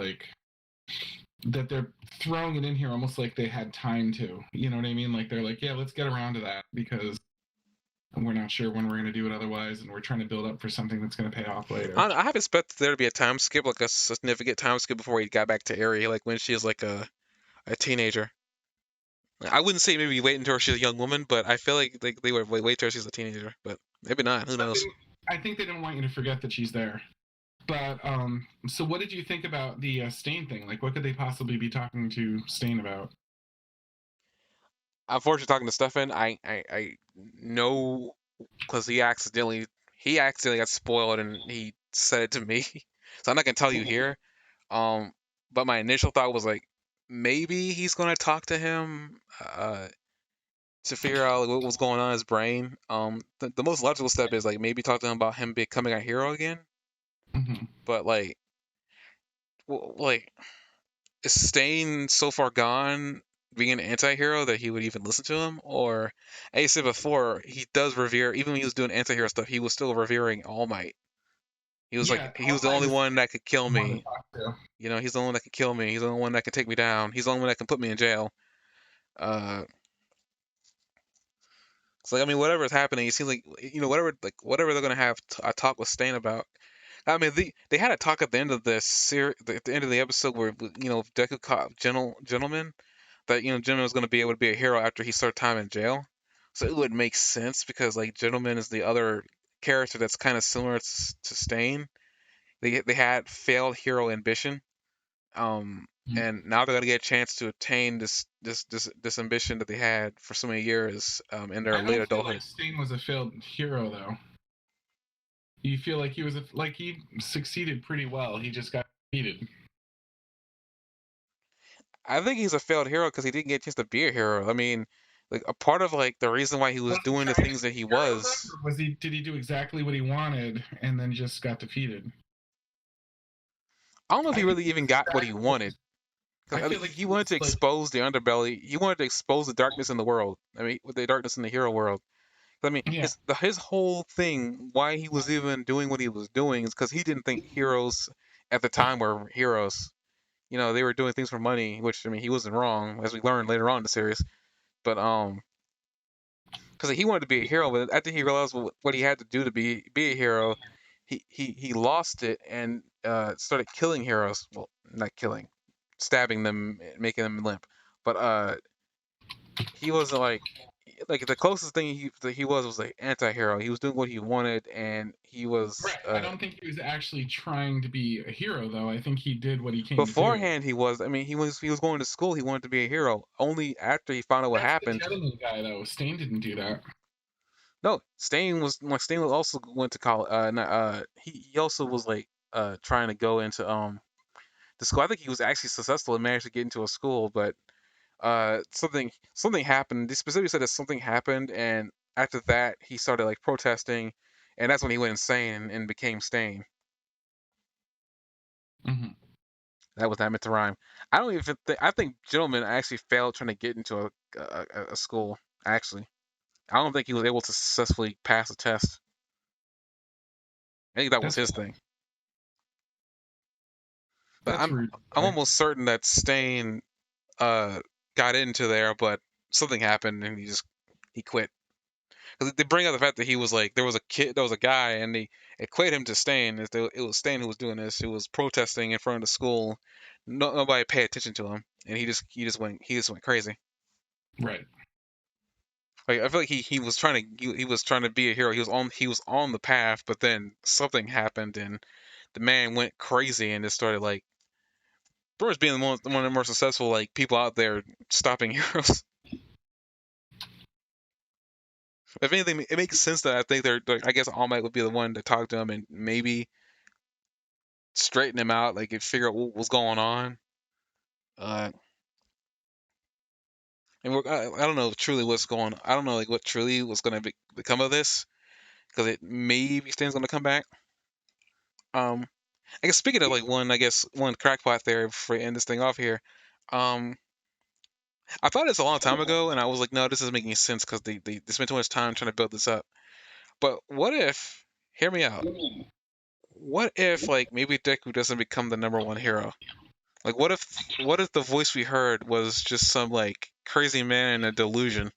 that they're throwing it in here almost like they had time to. You know what I mean? Like they're like, yeah, let's get around to that because we're not sure when we're going to do it otherwise, and we're trying to build up for something that's going to pay off later. I have expected there to be a time skip, like a significant time skip before he got back to Eri, like when she was like a teenager. I wouldn't say maybe wait until she's a young woman, but I feel like they would wait till she's a teenager, but maybe not. Who But knows? I think they don't want you to forget that she's there. But so what did you think about the Stain thing? Like, what could they possibly be talking to Stain about? Unfortunately, talking to Stefan, I know because he accidentally got spoiled and he said it to me, so I'm not gonna tell you here. Um, but my initial thought was like maybe he's gonna talk to him to figure out like, what was going on in his brain. The most logical step is like maybe talk to him about him becoming a hero again. Mm-hmm. But like is Stain so far gone being an anti-hero that he would even listen to him? Or, as I said before, he does revere, even when he was doing anti-hero stuff, he was still revering All Might. He was like, Yeah, he All was the Might only is one that could kill the one to me. talk to. You know, he's the only one that could kill me. He's the only one that can take me down. He's the only one that can put me in jail. Uh, so I mean, whatever is happening, it seems like whatever they're gonna have a talk with Stain about. I mean, they had a talk at the end of this at the end of the episode where Deku caught gentleman that Gentleman was going to be able to be a hero after he served time in jail. So it would make sense because like Gentleman is the other character that's kind of similar to Stain. They had failed hero ambition, um, Mhm. and now they're going to get a chance to attain this ambition that they had for so many years in their I late don't feel like adulthood. Stain was a failed hero though. You feel like he was like he succeeded pretty well. He just got defeated. I think he's a failed hero because he didn't get a chance to be a hero. I mean, like a part of like the reason why he was Was he doing the trying to things be that he a hero though, was. or was he? Did he do exactly what he wanted and then just got defeated? I don't know if he I think really he even was got what he exactly. wanted. I Because I feel think like he he wanted to was like, expose the underbelly. He wanted to expose the darkness in the world. I mean, with the darkness in the hero world. I mean, yeah, his whole thing, why he was even doing what he was doing, is because he didn't think heroes at the time were heroes. They were doing things for money, which I mean, he wasn't wrong, as we learned later on in the series. But because he wanted to be a hero, but after he realized what he had to do to be a hero, he lost it and started killing heroes. Well, not killing, stabbing them, making them limp. But he wasn't like the closest thing that he was like anti-hero. He was doing what he wanted, and he was right. I don't think he was actually trying to be a hero though. I think he did what he came to do. beforehand he was. I mean, he was going to school. He wanted to be a hero. Only after he found out what That's the happened. gentleman guy though. Stain didn't do that. No, Stain was also went to college. He also was like trying to go into the school. I think he was actually successful and managed to get into a school, but something happened. They specifically said that something happened, and after that he started like protesting, and that's when he went insane and became Stain. Mm-hmm. That was not meant to rhyme. I don't even think. I think Gentleman actually failed trying to get into a school. Actually, I don't think he was able to successfully pass a test. I think that was That's his thing. But that's I'm rude. I'm almost certain that Stain uh got into there, but something happened and he quit. 'Cause they bring up the fact that he was like there was a guy, and they equate him to Stain. It was Stain who was doing this, who was protesting in front of the school. Nobody paid attention to him, and he just went crazy. Right. Like I feel like he was trying to be a hero. He was on the path, but then something happened, and the man went crazy and just started like pretty much being one of the more successful like people out there stopping heroes. If anything, it makes sense that I think I guess All Might would be the one to talk to him and maybe straighten him out, like and figure out what was going on. Uh, and I don't know truly what's going. I don't know like what truly was going to become of this because it maybe Stan's going to come back. Um, I guess speaking of like one crackpot there before we end this thing off here. Um, I thought this a long time ago, and I was like, no, this isn't making sense because they spent too much time trying to build this up. But what if? Hear me out. What if like maybe Deku doesn't become the #1 hero? Like what if the voice we heard was just some like crazy man in a delusion?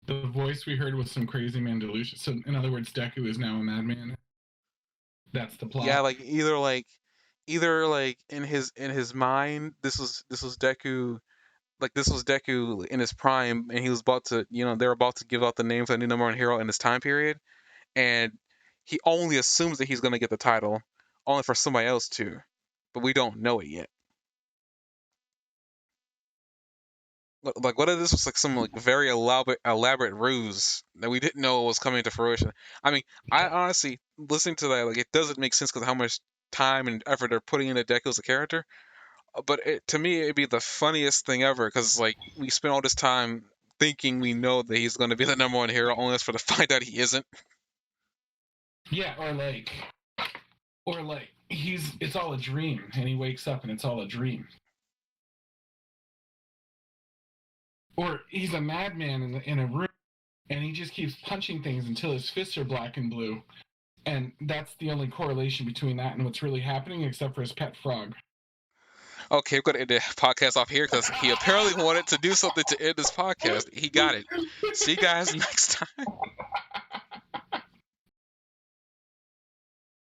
The voice we heard was some crazy man delusion. So, in other words, Deku is now a madman. That's the Yeah, plot. like either like in his mind this was Deku, like this was Deku in his prime, and he was about to, they're about to give out the name for the new #1 hero in this time period, and he only assumes that he's gonna get the title, only for somebody else to, but we don't know it yet. Like, what if this was like some like very elaborate ruse that we didn't know was coming to fruition? I mean, I honestly, listening to that, like, it doesn't make sense because of how much time and effort they're putting into Deku as a character. But to me, it'd be the funniest thing ever because like we spent all this time thinking we know that he's going to be the #1 hero, only for to find out he isn't. Yeah, or like it's all a dream, and he wakes up and it's all a dream. Or he's a madman in a room, and he just keeps punching things until his fists are black and blue, and that's the only correlation between that and what's really happening, except for his pet frog. Okay, we're going to end the podcast off here because he apparently wanted to do something to end this podcast. He got it. See you guys next time.